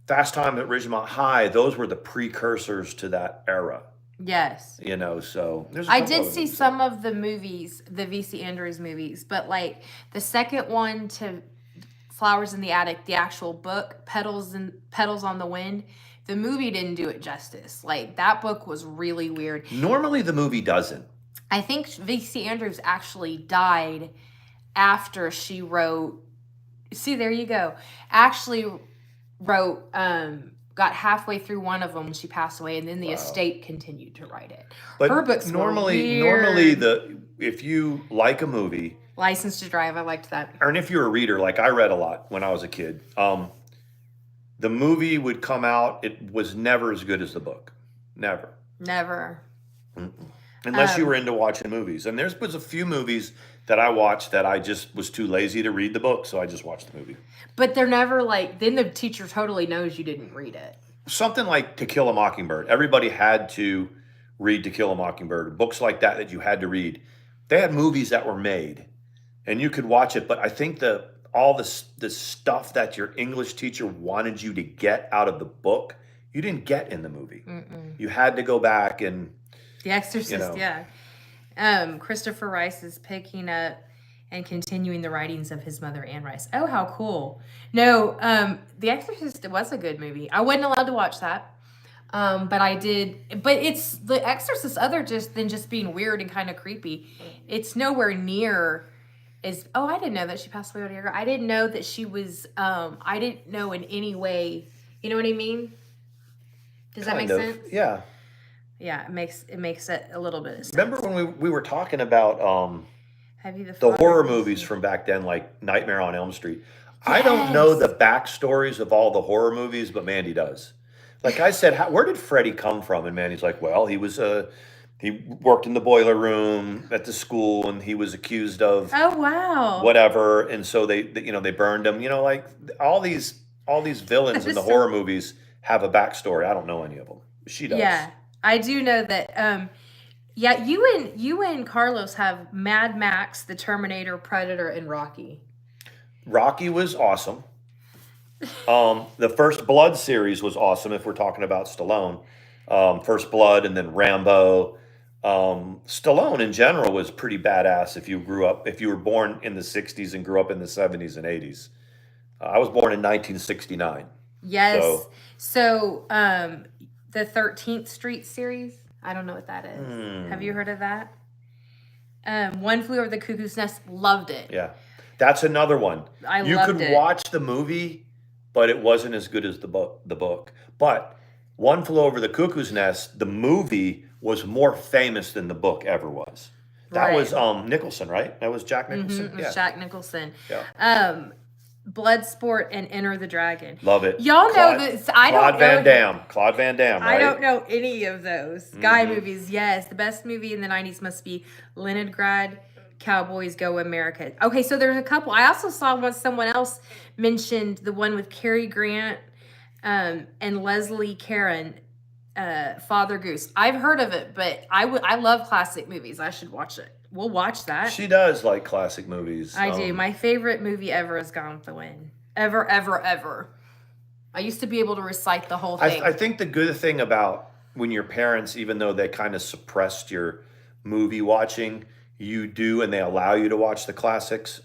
Fast Time at Ridgemont High, those were the precursors to that era. Yes. You know, so there's a I couple did other see movies. some of the movies, the V.C. Andrews movies, but like the second one to Flowers in the Attic, the actual book, Petals on the Wind, the movie didn't do it justice. Like that book was really weird. Normally the movie doesn't. I think V.C. Andrews actually died after she wrote. See, there you go. Actually wrote, got halfway through one of them when she passed away, and then the estate continued to write it. But her books normally were weird. if you like a movie, License to Drive, I liked that. and if you're a reader, like I read a lot when I was a kid, the movie would come out. It was never as good as the book. Never. Never. Unless you were into watching movies. And there was a few movies that I watched that I just was too lazy to read the book, so I just watched the movie. But they're never like, then the teacher totally knows you didn't read it. Something like To Kill a Mockingbird. Everybody had to read To Kill a Mockingbird. Books like that you had to read. They had movies that were made, and you could watch it. But I think all the stuff that your English teacher wanted you to get out of the book, you didn't get in the movie. You had to go back and... The Exorcist, you know. yeah. Christopher Rice is picking up and continuing the writings of his mother, Anne Rice. Oh, how cool. No, The Exorcist was a good movie. I wasn't allowed to watch that. But I did. But it's The Exorcist than just being weird and kind of creepy. It's nowhere near as... Oh, I didn't know that she passed away a year ago. I didn't know that she was... I didn't know in any way... You know what I mean? Does that make sense? Yeah. Yeah, it makes it a little bit of sense. Remember when we were talking about Have you the horror movies from back then, like Nightmare on Elm Street? I don't know the backstories of all the horror movies, but Mandy does. Like I said, where did Freddy come from? And Mandy's like, well, he worked in the boiler room at the school, and he was accused of whatever, and so they burned him. You know, like all these villains in the horror movies have a backstory. I don't know any of them. She does. Yeah. I do know that. Yeah, you and Carlos have Mad Max, The Terminator, Predator, and Rocky. Rocky was awesome. The First Blood series was awesome. If we're talking about Stallone, First Blood, and then Rambo. Stallone in general was pretty badass. If you were born in the '60s and grew up in the '70s and '80s. I was born in 1969. Yes. So the 13th Street series. I don't know what that is. Have you heard of that? One Flew Over the Cuckoo's Nest. Loved it. Yeah. That's another one. You could watch the movie, but it wasn't as good as the book. But One Flew Over the Cuckoo's Nest, the movie was more famous than the book ever was. That was Nicholson, right? That was Jack Nicholson. It was Jack Nicholson. Yeah. Bloodsport and Enter the Dragon. Love it. Y'all know this. I don't know. Claude Van Damme, right? I don't know any of those. Guy movies, yes. The best movie in the 90s must be Leningrad, Cowboys Go America. Okay, so there's a couple. I also saw someone else mentioned the one with Cary Grant and Leslie Caron, Father Goose. I've heard of it, but I love classic movies. I should watch it. We'll watch that. She does like classic movies. I do. My favorite movie ever is Gone with the Wind. Ever, ever, ever. I used to be able to recite the whole thing. I think the good thing about when your parents, even though they kind of suppressed your movie watching, you do, and they allow you to watch the classics,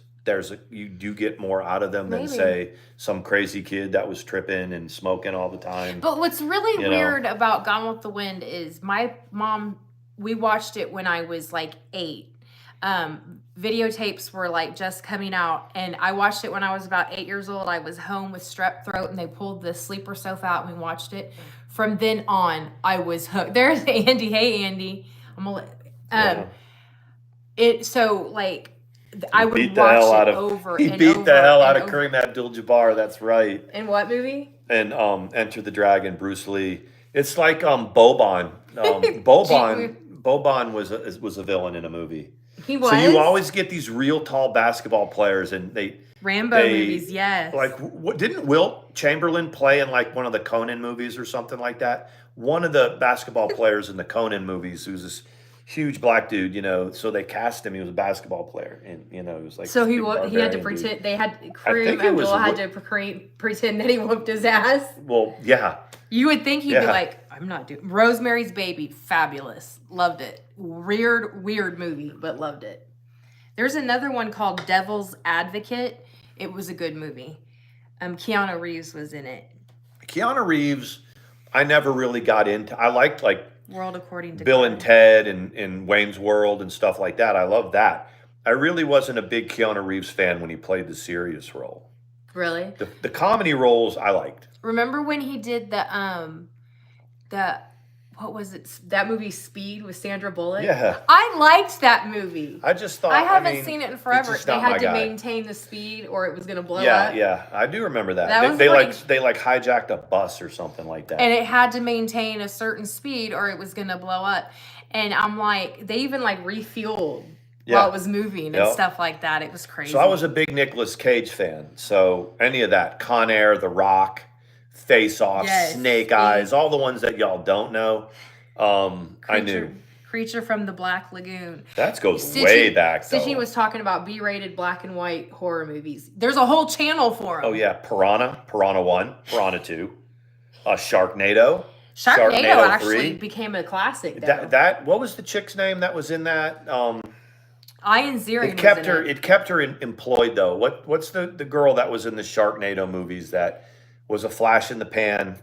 you do get more out of them than, say, some crazy kid that was tripping and smoking all the time. But what's really weird about Gone with the Wind is my mom, we watched it when I was like 8. Videotapes were like just coming out, and I watched it when I was about 8 years old. I was home with strep throat, and they pulled the sleeper sofa out and we watched it. From then on, I was hooked. There's Andy. Hey, Andy. I'm gonna I would watch it over and over. He beat the hell out of Kareem Abdul-Jabbar. That's right. In what movie? And Enter the Dragon, Bruce Lee. It's like Boban. Boban was a villain in a movie. He was. So you always get these real tall basketball players, and Rambo movies, yes. Like, didn't Wilt Chamberlain play in like one of the Conan movies or something like that? One of the basketball players in the Conan movies, who's this huge black dude, you know. So they cast him. He was a basketball player, and you know, he was like. So this he big he had to barbarian pretend. dude. They had I Kareem think it was Abdul had to pretend that he whooped his ass. Well, yeah. You would think he'd be Yeah. like, I'm not doing. Rosemary's Baby, fabulous, loved it. Weird movie, but loved it. There's another one called Devil's Advocate. It was a good movie. Keanu Reeves was in it. Keanu Reeves, I never really got into. I liked like World According to Bill God. and Ted and Wayne's World and stuff like that. I love that. I really wasn't a big Keanu Reeves fan when he played the serious role. Really? The comedy roles I liked. Remember when he did the what was it? That movie Speed with Sandra Bullock? Yeah. I liked that movie. I just thought I haven't mean, seen it in it's forever. just They not my had to guy. maintain the speed or it was going to blow Yeah, up. yeah, I do remember that. That was they pretty- like hijacked a bus or something like that. And it had to maintain a certain speed or it was going to blow up. And I'm like, they even like refueled while it was moving and Yep. stuff like that. It was crazy. So I was a big Nicolas Cage fan. So any of that, Con Air, The Rock, Face Off, Yes, Snake Speed. Eyes, all the ones that y'all don't know, I knew. Creature from the Black Lagoon. That goes way back though. Stitchy was talking about B-rated black and white horror movies. There's a whole channel for them. Oh yeah, Piranha 1, Piranha 2, Sharknado. Sharknado actually 3. became a classic. Though. That what was the chick's name that was in that? Ian Ziering It kept was her. in it. It kept her employed though. What's the girl that was in the Sharknado movies that was a flash in the pan?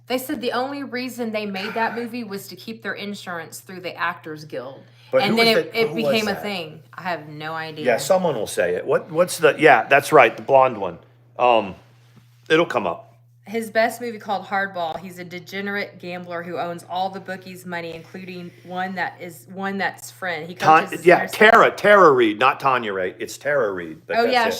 They said the only reason they made that movie was to keep their insurance through the Actors Guild. But And who then was it who was became a that? thing. I have no idea. Yeah, someone will say it. What's the? Yeah, that's right. The blonde one. It'll come up. His best movie called Hardball. He's a degenerate gambler who owns all the bookies' money, including one that's friend. He coaches his inner self. Tara Reid, not Tanya Ray. It's Tara Reid. but Oh that's yeah, it.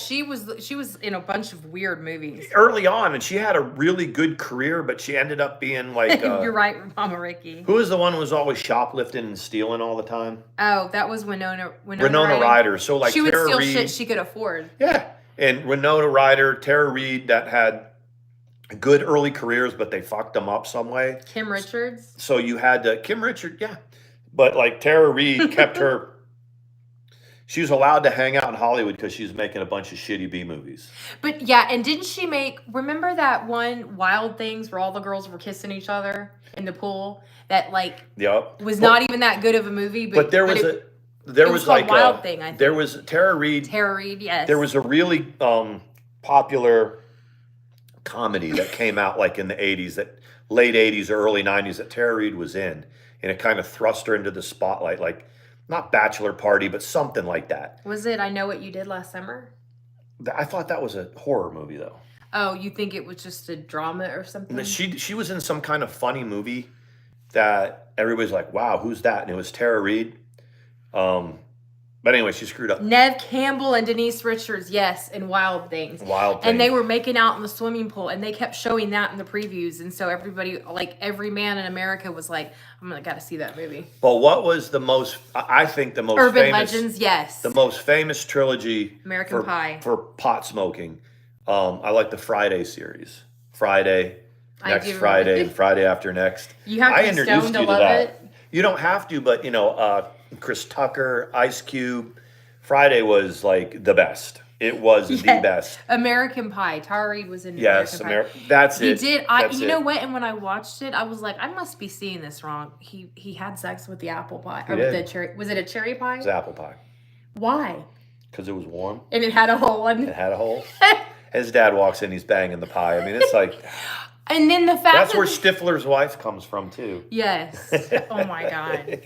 she was in a bunch of weird movies. Early on, and she had a really good career, but she ended up being like. You're right, Mama Ricky. Who was the one who was always shoplifting and stealing all the time? Oh, that was Winona Ryder. So like she would Tara steal Reid, shit she could afford. Yeah, and Winona Ryder, Tara Reid, that had good early careers, but they fucked them up some way. Kim Richards. So you had to Kim Richards, yeah, but like Tara Reid kept her. She was allowed to hang out in Hollywood because she was making a bunch of shitty B movies. But yeah, and didn't she remember that one Wild Things where all the girls were kissing each other in the pool? That like Yep. was not even that good of a movie. But there was it was called like Wild Thing, I think. there was Tara Reid. Tara Reid, yes. There was a really popular comedy that came out like in the 80s, that late 80s or early 90s that Tara Reid was in, and it kind of thrust her into the spotlight, like not Bachelor Party, but something like that. Was it I Know What You Did Last Summer? I thought that was a horror movie though. Oh, you think it was just a drama or something? And she was in some kind of funny movie that everybody's like, wow, who's that? And it was Tara Reid. But anyway, she screwed up. Nev Campbell and Denise Richards, yes, in Wild Things. Wild And they Things. were making out in the swimming pool, and they kept showing that in the previews. And so everybody, like every man in America, was like, got to see that movie. But what was the most? I think the most Urban famous, Legends, yes. the most famous trilogy American Pie. for pot smoking. I like the Friday series. Friday, I next do Friday, remember. and Friday after next. You have to I be introduced stoned to you to love that. it. You don't have to, but Chris Tucker, Ice Cube. Friday was like the best. It was the best. American Pie. Tara Reid was in Yes, American Pie. that's He it. did. That's You it. know what? And when I watched it, I was like, I must be seeing this wrong. He had sex with the apple pie. Or with did. the cherry. Was it a cherry pie? It was apple pie Why? because it was warm. And it had a hole in It it. had a hole. His dad walks in, he's banging the pie. I mean, it's like And then the fact that's that where Stifler's wife comes from too. Yes. Oh my God.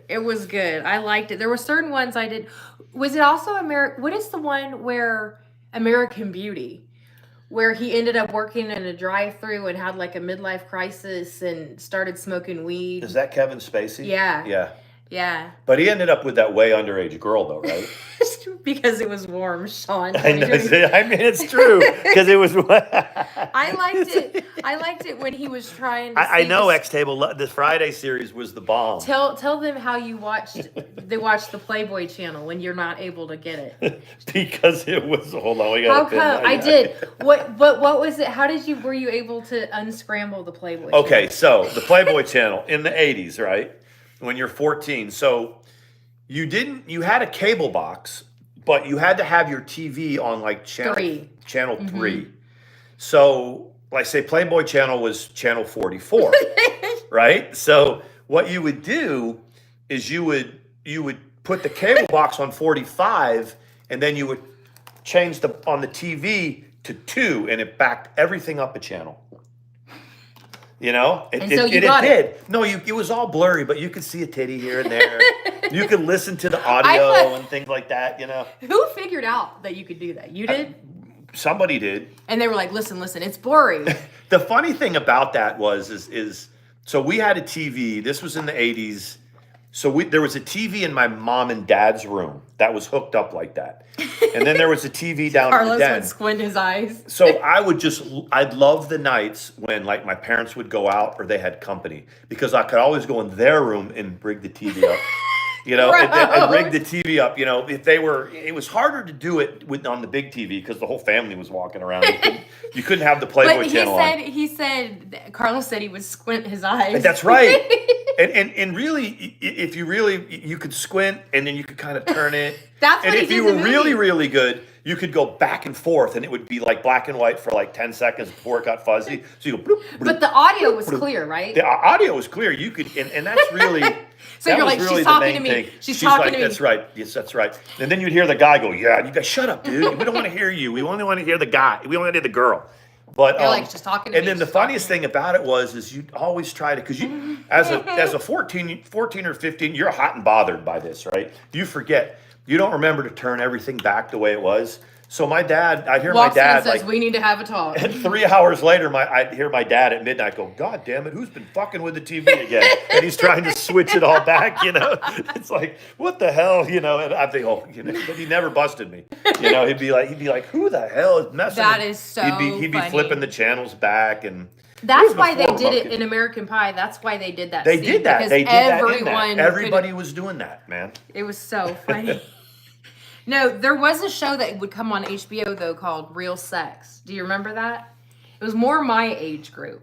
It was good. I liked it. There were certain ones I did. Was it also what is the one where American Beauty? Where he ended up working in a drive-through and had like a midlife crisis and started smoking weed. Is that Kevin Spacey? Yeah. Yeah. Yeah. But he ended up with that way underage girl though, right? Because it was warm, Sean. I know. I mean, it's true because it was. I liked it. I liked it when he was trying to I see know the- X Table. The Friday series was the bomb. Tell them how you watched the Playboy channel when you're not able to get it. Because it was. Hold on, we How got. come? I did. What was it? How were you able to unscramble the Playboy Okay, channel? so the Playboy channel in the 80s, right? when you're 14. So you had a cable box, but you had to have your TV on like channel 3. So like say Playboy channel was channel 44, right? So what you would do is you would put the cable box on 45, and then you would change on the TV to 2, and it backed everything up a channel. You know, and so you got it. No, it was all blurry, but you could see a titty here and there. You could listen to the audio and things like that. You know, who figured out that you could do that? You did. Somebody did. And they were like, "Listen, it's blurry." The funny thing about that is so we had a TV. This was in the 80s. So there was a TV in my mom and dad's room that was hooked up like that. And then there was a TV down in the den. Carlos would squint his eyes. So I'd love the nights when like my parents would go out or they had company, because I could always go in their room and rig the TV up. You know, and rig the TV up. You know, it was harder to do it on the big TV because the whole family was walking around. You couldn't have the Playboy channel on. He said, Carlos said he would squint his eyes. And that's right. and really, if you could squint and then you could kind of turn it. That's what and he if did you in were the really, movie. really good, you could go back and forth, and it would be like black and white for like 10 seconds before it got fuzzy. So you go bloop, bloop, but the audio was clear, right? The audio was clear. You could, and that's really. So that you're was like, really she's the talking main to me. thing. She's talking like, to me. That's right. Yes, that's right. And then you'd hear the guy go, "Yeah, you guys, shut up, dude. We don't want to hear you. We only want to hear the guy. We only want to hear the girl." But You're like, she's talking to me. And then the funniest thing about it is you always try to, because you as a 14 or 15, you're hot and bothered by this, right? You forget. You don't remember to turn everything back the way it was. So I'd hear Walks my dad in and says, like, "We need to have a talk." and 3 hours later, I'd hear my dad at midnight go, "God damn it, who's been fucking with the TV again?" And he's trying to switch it all back, you know? It's like, what the hell, you know? And I think, but he never busted me. You know, he'd be like, who the hell is messing? That is so He'd be funny. flipping the channels back, and That's why they did it in American Pie. That's why they did that. They scene, did that. because They did that in everyone that. Everybody was doing that, man. It was so funny. No, there was a show that would come on HBO though called Real Sex. Do you remember that? It was more my age group.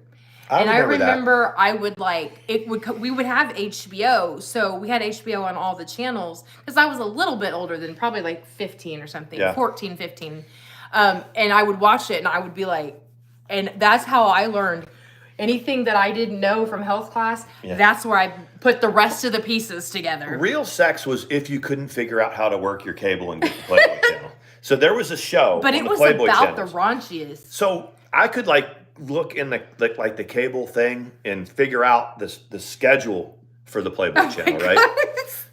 I remember I would we would have HBO, so we had HBO on all the channels because I was a little bit older than probably like 15 or something, 14, 15. And I would watch it and I would be like, and that's how I learned anything that I didn't know from health class. Yeah. That's where I put the rest of the pieces together. Real Sex was if you couldn't figure out how to work your cable and get the Playboy channel. So there was a show, but it was Playboy about channels. the raunchiest. So I could look in the cable thing and figure out the schedule for the Playboy channel, right?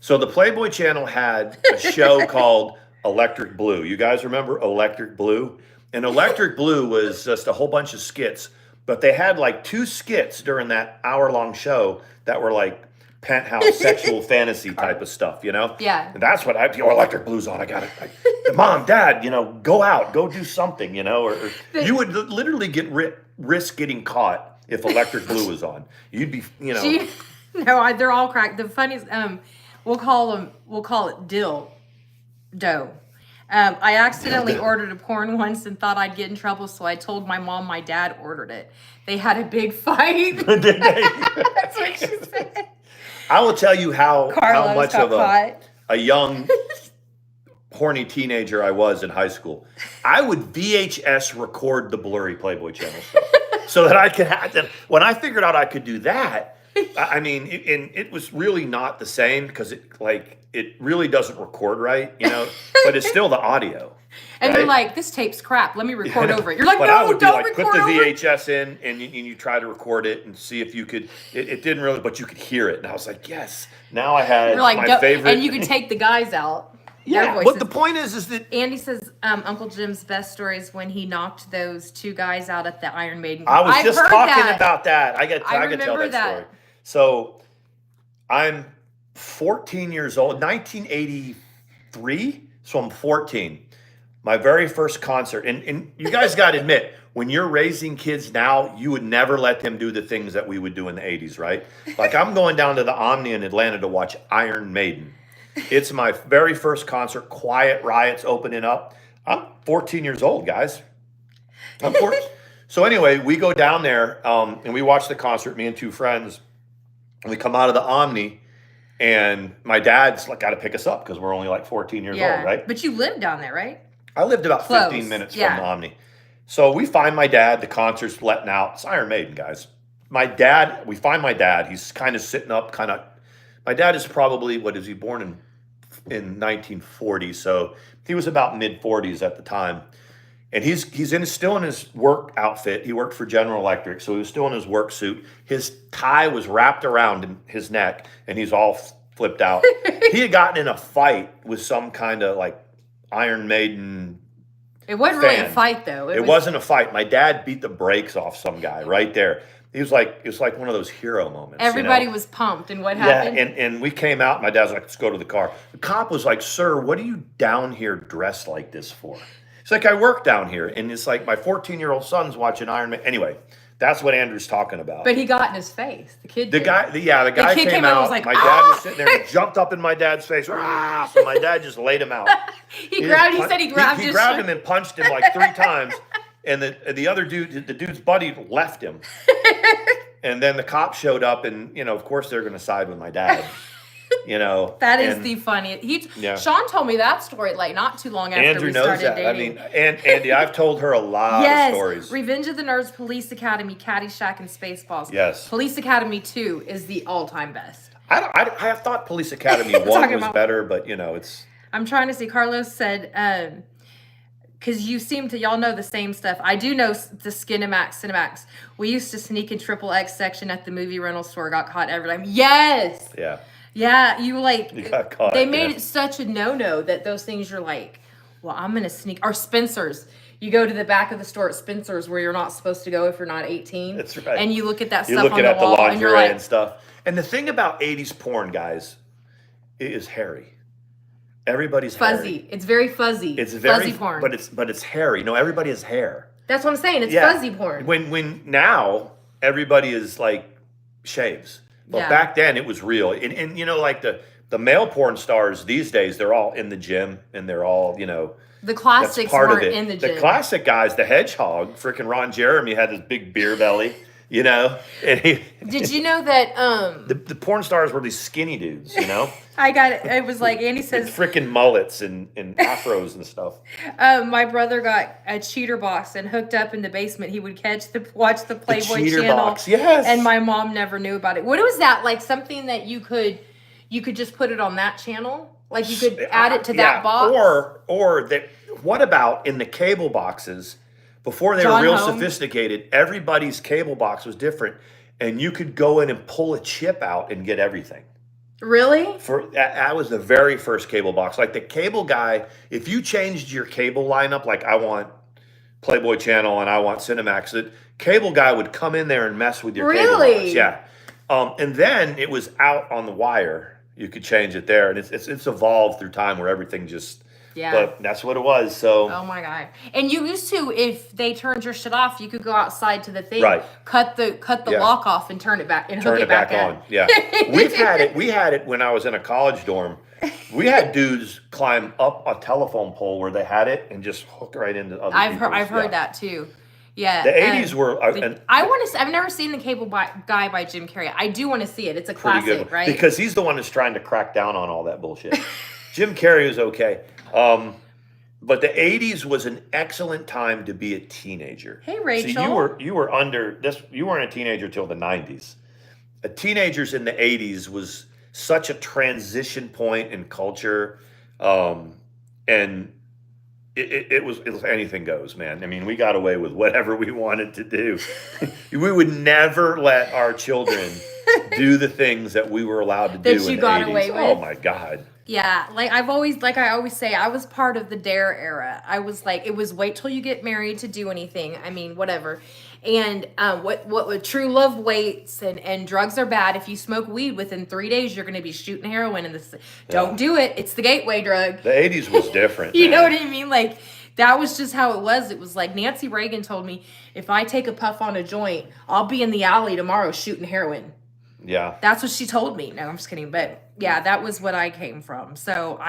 So the Playboy channel had a show called Electric Blue. You guys remember Electric Blue? And Electric Blue was just a whole bunch of skits, but they had like 2 skits during that hour-long show that were like penthouse sexual fantasy type of stuff, you know? Yeah. And that's what Electric Blue's on. I got it. Mom, Dad, go out, go do something, or you would literally risk getting caught if Electric Blue was on. You'd be, No, they're all cracked. The funniest, we'll call it dough. I accidentally ordered a porn once and thought I'd get in trouble, so I told my mom my dad ordered it. They had a big fight. Did they? That's what she said. I will tell you how much of caught. a young, horny teenager I was in high school. I would VHS record the blurry Playboy channel stuff so that I could have them. When I figured out I could do that, I mean, it was really not the same because it really doesn't record right, but it's still the audio. And right? they're like, this tape's crap. Let me record over it. You're like, but no, I would don't be like, record put the over it. VHS in, and you try to record it and see if you could. It didn't really, but you could hear it, and I was like, yes. Now I had You're like, my favorite, and you could take the guys out. Yeah, but the point is that Andy says Uncle Jim's best story is when he knocked those 2 guys out at the Iron Maiden. I was just talking about that. I could tell that story. So I'm 14 years old, 1983. So I'm 14. My very first concert, and you guys got to admit, when you're raising kids now, you would never let them do the things that we would do in the 80s, right? Like I'm going down to the Omni in Atlanta to watch Iron Maiden. It's my very first concert, Quiet Riot's opening up. I'm 14 years old, guys. I'm 14. So anyway, we go down there and we watch the concert, me and 2 friends, and we come out of the Omni, And my dad's like got to pick us up because we're only like 14 years old, right? But you lived down there, right? I lived about Close. 15 minutes from the Omni. So we find my dad, the concert's letting out. It's Iron Maiden, guys. We find my dad. He's kind of sitting up, my dad is probably, what is he, born in 1940. So he was about mid 40s at the time. And he's still in his work outfit. He worked for General Electric, so he was still in his work suit. His tie was wrapped around his neck, and he's all flipped out. He had gotten in a fight with some kind of like Iron Maiden. It wasn't really a fight, though. It wasn't a fight. My dad beat the brakes off some guy right there. It was like one of those hero moments. Everybody was pumped, and what happened? Yeah, and we came out. My dad's like, "Let's go to the car." The cop was like, "Sir, what are you down here dressed like this for?" It's like, "I work down here," and it's like my 14-year-old son's watching Iron Man. Anyway, that's what Andrew's talking about. But he got in his face. The kid. The guy came out. Was like, my dad was sitting there and jumped up in my dad's face. Ah! So my dad just laid him out. He grabbed him and punched him like 3 times. And the other dude, the dude's buddy, left him. And then the cop showed up, and of course they're going to side with my dad. That is the funniest. Sean told me that story like not too long after Andrew we knows started that. dating. I mean, and Andy, I've told her a lot of stories. Revenge of the Nerds, Police Academy, Caddyshack, and Spaceballs. Yes. Police Academy 2 is the all-time best. I have thought Police Academy 1 was better, but it's. I'm trying to see. Carlos said, because y'all know the same stuff. I do know the Cinemax. We used to sneak in XXX section at the movie rental store. Got caught every time. Yes. Yeah. Yeah, you got caught. They made it such a no-no that those things you're like, well, I'm gonna sneak. Or Spencer's. You go to the back of the store at Spencer's where you're not supposed to go if you're not 18. That's right. And you look at that You're stuff looking on at the wall, lingerie and you're like, and stuff. And the thing about 80s porn, guys, it is hairy. Everybody's fuzzy. Hairy. It's very fuzzy. It's very fuzzy porn. But it's hairy. Everybody has hair. That's what I'm saying. It's fuzzy porn. When now everybody is like shaves. But back then it was real. And like the male porn stars these days, they're all in the gym and they're all, the classics weren't in the gym. The classic guys, the Hedgehog, freaking Ron Jeremy had this big beer belly, and Did you know that the porn stars were these skinny dudes, I got it. It was like Andy says freaking mullets and afros and stuff. My brother got a cheater box and hooked up in the basement. He would watch the Playboy channel. Box, yes. And my mom never knew about it. What was that? Like something that you could just put it on that channel? Like you could add it to that box? What about in the cable boxes, before they were real sophisticated, everybody's cable box was different, and you could go in and pull a chip out and get everything. Really? That was the very first cable box. Like the cable guy, if you changed your cable lineup, like I want Playboy Channel and I want Cinemax, the cable guy would come in there and mess with your cable box. Yeah. And then it was out on the wire. You could change it there, and it's evolved through time where everything just. Yeah. But that's what it was. So. Oh my God! And you used to, if they turned your shit off, you could go outside to the thing, cut the lock off, and turn it back and hook it back on. Yeah. We had it when I was in a college dorm. We had dudes climb up a telephone pole where they had it and just hook right into other. I've heard that too. Yeah. The 80s were. I've never seen The Cable Guy by Jim Carrey. I do want to see it. It's a classic, right? Because he's the one that's trying to crack down on all that bullshit. Jim Carrey was okay. But the 80s was an excellent time to be a teenager. Hey, Rachel. So you were under this. You weren't a teenager till the 90s. Teenagers in the 80s was such a transition point in culture, and it was anything goes, man. I mean, we got away with whatever we wanted to do. We would never let our children do the things that we were allowed to do in the 80s. That you got away with. Oh my God. Yeah, I always say, I was part of the DARE era. I was like, it was wait till you get married to do anything. I mean, whatever. And what true love waits, and drugs are bad. If you smoke weed within 3 days, you're going to be shooting heroin. And don't do it. It's the gateway drug. The 80s was different. You know what I mean? Like, that was just how it was. It was like Nancy Reagan told me, if I take a puff on a joint, I'll be in the alley tomorrow shooting heroin. Yeah. That's what she told me. No, I'm just kidding. But yeah, that was what I came from. So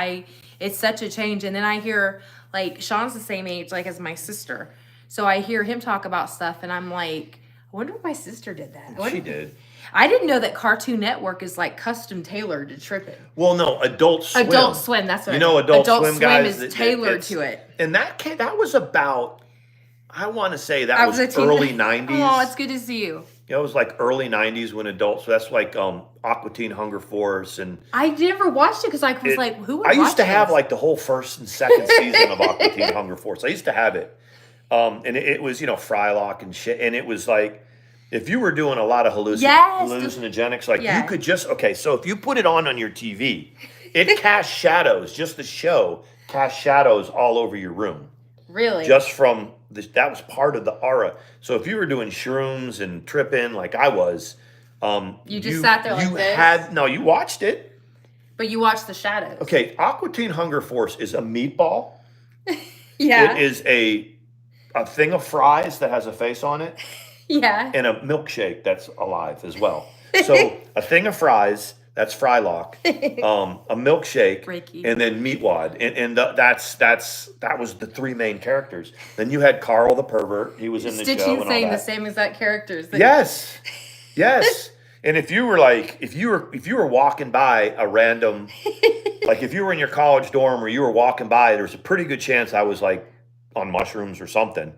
it's such a change. And then I hear, like, Sean's the same age, like, as my sister. So I hear him talk about stuff, and I'm like, I wonder if my sister did that. She did. I didn't know that Cartoon Network is like custom tailored to tripping. Well, no, Adult Swim. Adult Swim, that's what you know. Adult Swim guys is tailored to it. And that was about. I want to say that was a teen- early '90s. Oh, it's good to see you. It was like early '90s when Adult. So that's like Aqua Teen Hunger Force and. I never watched it because I was like, who would watch I used to have this? like the whole first and second season of Aqua Teen Hunger Force. I used to have it, and it was Frylock and shit, and it was like. If you were doing a lot of hallucinogenics, like you could just, so if you put it on your TV, it casts shadows, just the show casts shadows all over your room. Really? Just from, that was part of the aura. So if you were doing shrooms and tripping like I was. You just sat there like this? No, you watched it. But you watched the shadows. Okay, Aqua Teen Hunger Force is a meatball. Yeah. It is a thing of fries that has a face on it. Yeah. And a milkshake that's alive as well. So a thing of fries, that's Frylock, a milkshake, Reiki. And then Meatwad. And that was the three main characters. Then you had Carl the pervert. He was in the show and all saying that. the same exact characters. Yes. And if you were walking by a random, like if you were in your college dorm or you were walking by, there was a pretty good chance I was like on mushrooms or something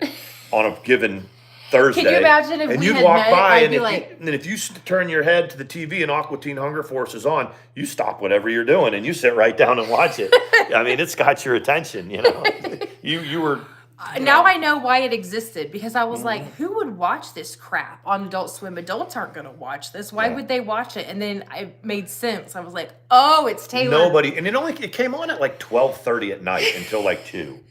on a given Thursday. Can you imagine if we you'd had walk met, by I'd and be if you turn your head to the TV and Aqua Teen Hunger Force is on, you stop whatever you're doing and you sit right down and watch it. I mean, it's got your attention, You were. Now I know why it existed because I was like, who would watch this crap on Adult Swim? Adults aren't going to watch this. Why would they watch it? And then it made sense. I was like, oh, it's tailored. Nobody, and it came on at like 12:30 at night until like 2.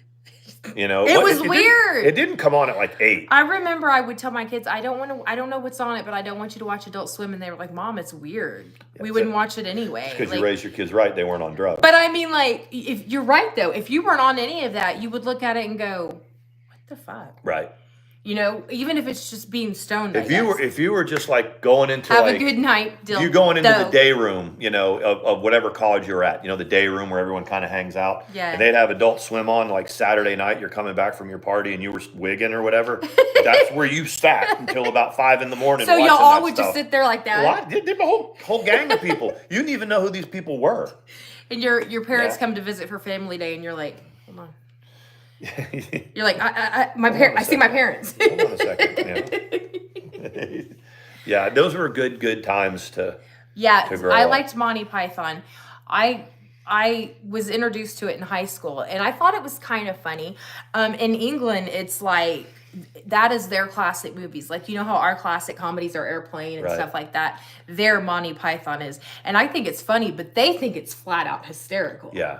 It was weird. It didn't come on at like 8. I remember I would tell my kids, I don't know what's on it, but I don't want you to watch Adult Swim. And they were like, Mom, it's weird. We wouldn't watch it anyway. Because you raised your kids right. They weren't on drugs. But I mean, like, if you're right, though, if you weren't on any of that, you would look at it and go, what the fuck? Right. Even if it's just being stoned. If you were just like going into have a good night, you going into the day room, of whatever college you're at, the day room where everyone kind of hangs out. Yeah. And they'd have Adult Swim on like Saturday night. You're coming back from your party and you were wigging or whatever. That's where you sat until about 5 a.m. So y'all all would just sit there like that. Well, I did a whole gang of people. You didn't even know who these people were. And your parents come to visit for family day, and you're like, hold on. You're like, I see my parents. Hold on a second. Yeah, those were good times to. Yeah, to grow I up. liked Monty Python. I was introduced to it in high school, and I thought it was kind of funny. In England, it's like that is their classic movies. Like, how our classic comedies are Airplane and stuff like that. Their Monty Python is, and I think it's funny, but they think it's flat out hysterical. Yeah.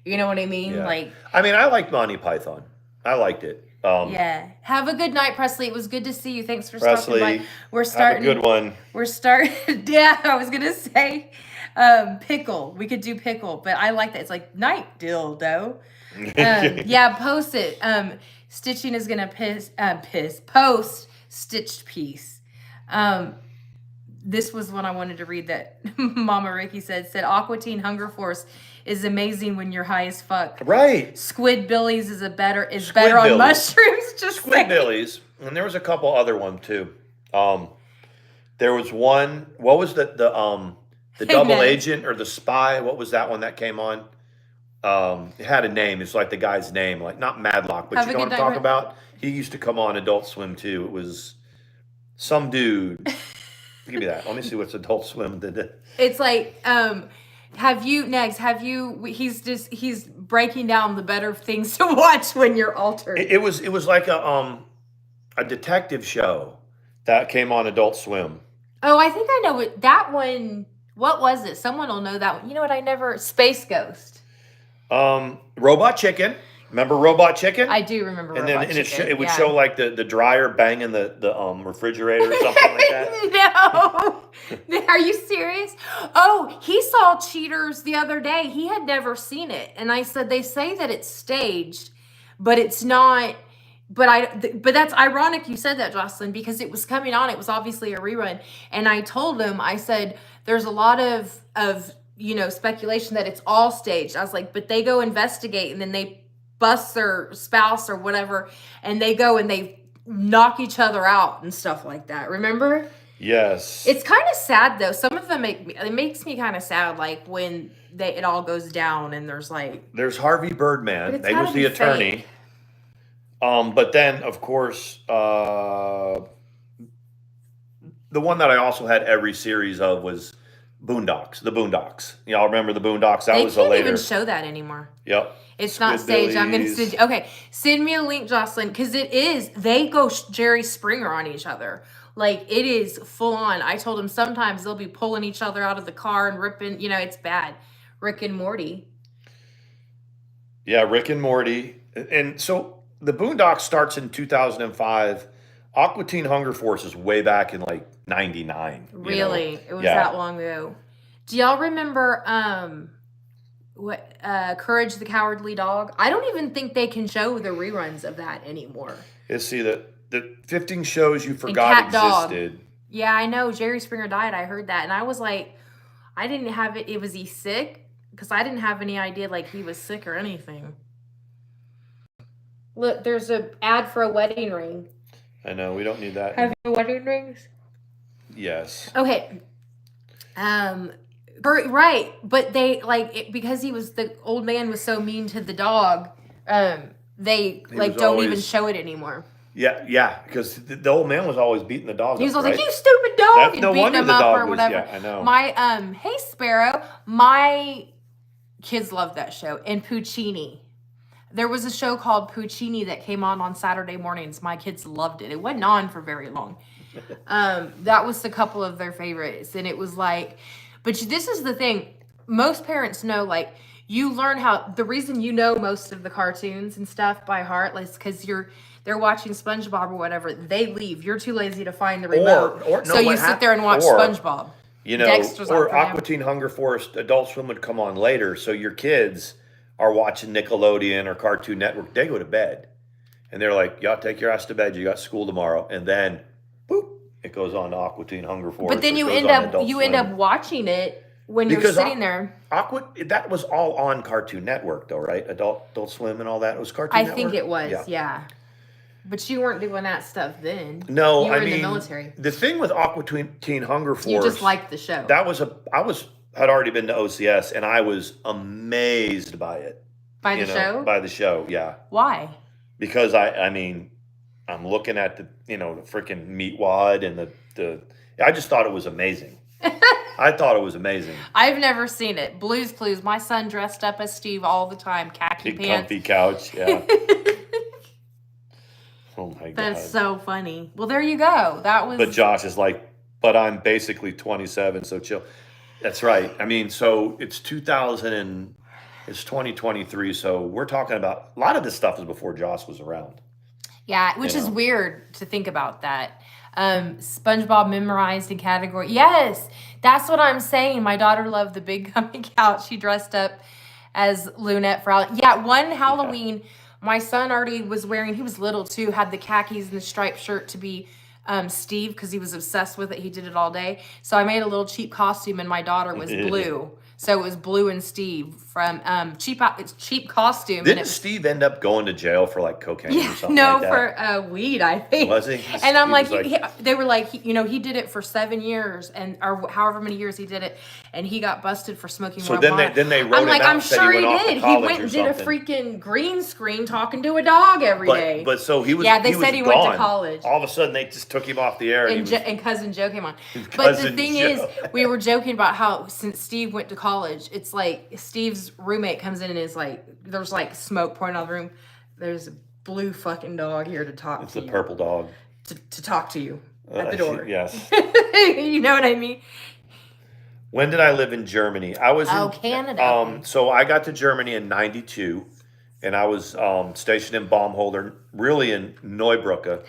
You know what I mean? Yeah. Like, I liked Monty Python. I liked it. Yeah. Have a good night, Presley. It was good to see you. Thanks for Presley, stopping by. We're starting. Have a good one. We're starting. Yeah, I was gonna say, pickle. We could do pickle, but I like that. It's like night dildo. Yeah, post it. Stitching is gonna post stitched piece. This was one I wanted to read that Mama Ricky said Aqua Teen Hunger Force is amazing when you're high as fuck. Right. Squidbillies is better on mushrooms. Just Squidbillies. And there was a couple other ones too. There was one. What was the double agent or the spy? What was that one that came on? It had a name. It's like the guy's name, like not Madlock, but you know what I'm talking about. He used to come on Adult Swim too. It was some dude. Give me that. Let me see what's Adult Swim did. It's like, he's breaking down the better things to watch when you're altered. It was like a detective show that came on Adult Swim. Oh, I think I know it. That one, what was it? Someone will know that one. You know what? Space Ghost. Robot Chicken. Remember Robot Chicken? I do remember Robot Chicken. It would show like the dryer banging the refrigerator or something like that. No. Are you serious? Oh, he saw Cheaters the other day. He had never seen it. And I said, they say that it's staged, but it's not. But that's ironic you said that, Jocelyn, because it was coming on. It was obviously a rerun. And I told him, I said, there's a lot of speculation that it's all staged. I was like, but they go investigate and then they bust their spouse or whatever, and they go and they knock each other out and stuff like that. Remember? Yes. It's kind of sad though. Some of them it makes me kind of sad, like when it all goes down and there's Harvey Birdman. He was the be attorney. fake. But then of course, the one that I also had every series of was Boondocks. The Boondocks. Y'all remember the Boondocks? That was a later. They can't even show that anymore. Yep. It's not staged. I'm going to send me a link, Jocelyn, because they go Jerry Springer on each other. Like, it is full on. I told him sometimes they'll be pulling each other out of the car and ripping, it's bad. Rick and Morty. Yeah, Rick and Morty. And so the Boondocks starts in 2005. Aqua Teen Hunger Force is way back in like 99. Really? It was that long ago. Do y'all remember Courage the Cowardly Dog? I don't even think they can show the reruns of that anymore. Let's see, the 15 shows you forgot existed. Dog. Yeah, I know. Jerry Springer died. I heard that. And I was like, I didn't have it. Was he sick? Because I didn't have any idea like he was sick or anything. Look, there's an ad for a wedding ring. I know. We don't need that. Have you wedding rings? Yes. Okay. Right. But they, because the old man was so mean to the dog, they don't even show it anymore. Yeah, because the old man was always beating the dog. He was up, like, right? "You stupid dog!" That's and no beating wonder him the up dog or was. whatever. Yeah, I know. My hey Sparrow, my kids love that show. And Puccini, there was a show called Puccini that came on Saturday mornings. My kids loved it. It wasn't on for very long. That was a couple of their favorites, and it was like, but this is the thing. Most parents know, like, you learn the reason you know most of the cartoons and stuff by heart is because they're watching SpongeBob or whatever. They leave. You're too lazy to find the remote. So you sit there and watch SpongeBob. Dexter's or Aqua Teen Hunger Force, Adult Swim would come on later. So your kids are watching Nickelodeon or Cartoon Network. They go to bed. And they're like, y'all take your ass to bed. You got school tomorrow. And then, boop, it goes on to Aqua Teen Hunger Force. But then you end up watching it when you're sitting there. That was all on Cartoon Network, though, right? Adult Swim and all that. It was Cartoon Network? I think it was, yeah. But you weren't doing that stuff then. No, you were in the military. The thing with Aqua Teen Hunger Force, you just liked the show. Had already been to OCS, and I was amazed by it. By the show? By the show, yeah. Why? Because I'm looking at the freaking meat wad and the. I just thought it was amazing. I thought it was amazing. I've never seen it. Blue's Clues. My son dressed up as Steve all the time. Khaki Big pants. comfy couch. Yeah. Oh my God. That's so funny. Well, there you go. But Josh is like, but I'm basically 27, so chill. That's right. So it's 2023, so we're talking about a lot of this stuff is before Josh was around. Yeah, which is weird to think about that. SpongeBob memorized in category. Yes, that's what I'm saying. My daughter loved the big comfy couch. She dressed up as Lunette for one Halloween. My son already was wearing, he was little too, had the khakis and the striped shirt to be Steve because he was obsessed with it. He did it all day. So I made a little cheap costume and my daughter was Blue. So it was Blue and Steve from cheap costume. Didn't Steve end up going to jail for like cocaine or something like that? For weed, I think. Was he? And I'm they were like, he did it for 7 years or however many years he did it, and he got busted for smoking marijuana. Then they wrote him out and said he went off to college. He went and did a freaking green screen talking to a dog every day. But so he was. Yeah, they said he went to college. All of a sudden, they just took him off the air, and Cousin Joe came on. But the thing is, we were joking about how since Steve went to college, it's like Steve's roommate comes in and is like, there's like smoke pouring out of the room. There's a blue fucking dog here to talk to you. It's a purple dog. To talk to you at the door. Yes. You know what I mean? When did I live in Germany? I was in Canada. So I got to Germany in 92, and I was stationed in Baumholder, really in Neubrücke,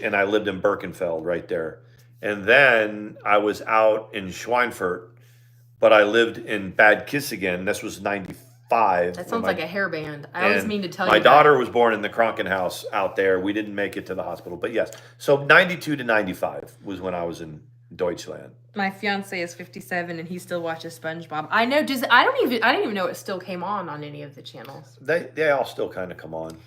and I lived in Birkenfeld right there. And then I was out in Schweinfurt, but I lived in Bad Kissingen. This was 95. That sounds like a hairband. I always mean to tell you. My daughter was born in the Krankenhaus out there. We didn't make it to the hospital, but yes. So 92 to 95 was when I was in Deutschland. My fiance is 57 and he still watches SpongeBob. I know. I didn't even know it still came on any of the channels. They all still kind of come on.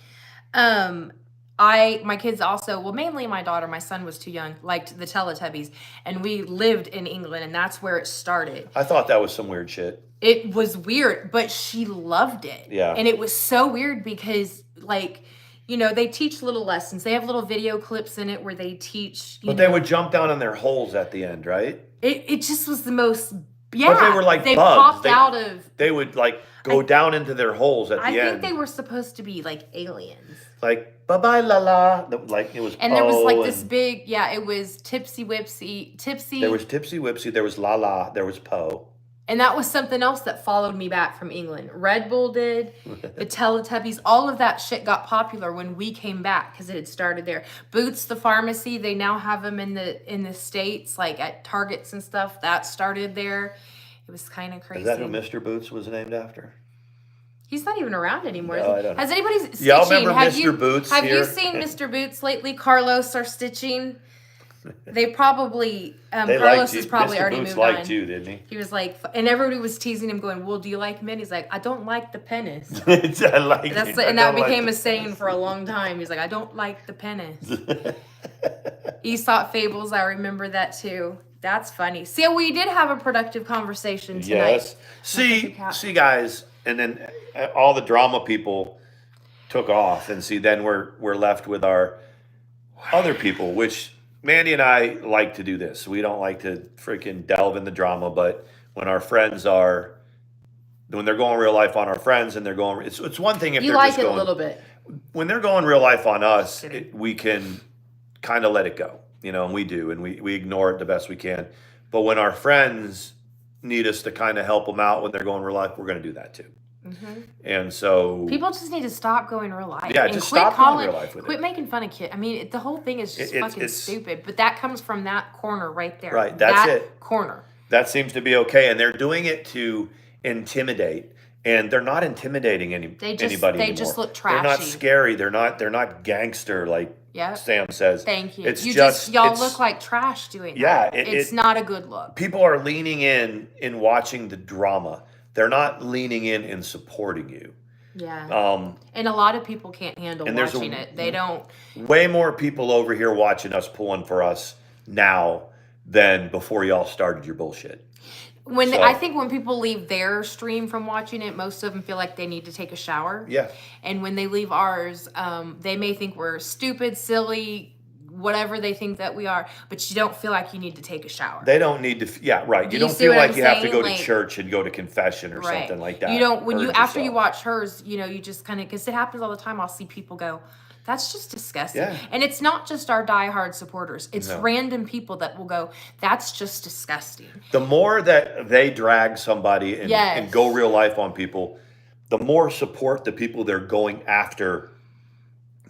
my kids also, well, mainly my daughter, my son was too young, liked the Teletubbies, and we lived in England, and that's where it started. I thought that was some weird shit. It was weird, but she loved it. Yeah. And it was so weird because, like, you know, they teach little lessons. They have little video clips in it where they teach. But they would jump down in their holes at the end, right? It just was the most. Yeah. But they were like they bugs. Popped out of. They would like go down into their holes at the end. I think they were supposed to be like aliens. Like bye la la. Like it was. And there was like this big. Yeah, it was Tipsy. There was Tipsy Whipsy. There was La La. There was Poe. And that was something else that followed me back from England. Red Bull did, the Teletubbies, all of that shit got popular when we came back because it had started there. Boots the Pharmacy, they now have them in the States, like at Targets and stuff. That started there. It was kind of crazy. Is that who Mr. Boots was named after? He's not even around anymore. No, I don't know. Has anybody stitching? Y'all remember Mr. Boots Have here? you seen Mr. Boots lately? Carlos are stitching. They probably Carlos has probably Mr. already Boots moved liked on. you, didn't he? He was like, and everybody was teasing him, going, "Well, do you like men?" He's like, "I don't like the penis." I like That's it. and that became a saying for a long time. He's like, "I don't like the penis." Aesop fables, I remember that too. That's funny. See, we did have a productive conversation tonight. Yes. See, guys, and then all the drama people took off, and see, then we're left with our other people, which Mandi and I like to do this. We don't like to freaking delve in the drama, but when our friends are, when they're going real life on our friends, and they're going, it's one thing if You they're like just it going, a little bit. when they're going real life on us, we can kind of let it go, and we do, and we ignore it the best we can. But when our friends need us to kind of help them out when they're going real life, we're going to do that too. Mm-hmm. And so people just need to stop going real life. Yeah, and just quit stop going real life with quit it. making fun of kids. I mean, the whole thing is just fucking it's stupid. But that comes from that corner right there. Right, that's it. Corner. That seems to be okay, and they're doing it to intimidate, and they're not intimidating anybody anymore. They just look trashy. They're not scary. They're not gangster like Sam says. Thank you. It's y'all look like trash doing that. It's not a good look. People are leaning in watching the drama. They're not leaning in supporting you. Yeah. And a lot of people can't handle watching it. They don't. Way more people over here watching us pulling for us now than before y'all started your bullshit. I think when people leave their stream from watching it, most of them feel like they need to take a shower. Yeah. And when they leave ours, they may think we're stupid, silly, whatever they think that we are, but you don't feel like you need to take a shower. They don't need to. Yeah, right. You don't see feel what like I'm you have to go saying? to church and go to confession or something like that. You don't. When after yourself. you watch hers, you just kind of, because it happens all the time. I'll see people go, "That's just disgusting." Yeah. And it's not just our diehard supporters. It's random people that will go, "That's just disgusting." The more that they drag somebody and go real life on people, the more support the people they're going after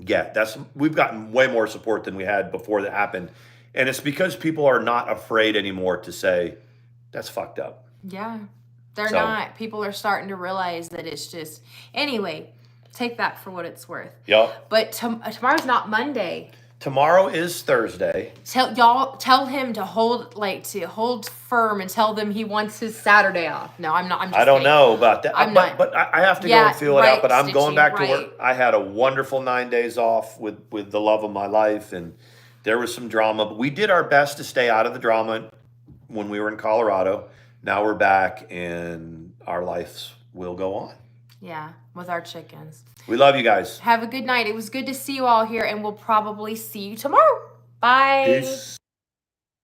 get. We've gotten way more support than we had before that happened. And it's because people are not afraid anymore to say, that's fucked up. Yeah. They're not. People are starting to realize that it's just, anyway, take that for what it's worth. Yep. But tomorrow's not Monday. Tomorrow is Thursday. Tell him to hold firm and tell them he wants his Saturday off. No, I'm not. I'm just I don't saying. know about that. But I have to go and feel it out. But I'm going back to work. I had a wonderful 9 days off with the love of my life, and there was some drama. But we did our best to stay out of the drama when we were in Colorado. Now we're back, and our lives will go on. Yeah, with our chickens. We love you guys. Have a good night. It was good to see you all here, and we'll probably see you tomorrow. Bye. Peace.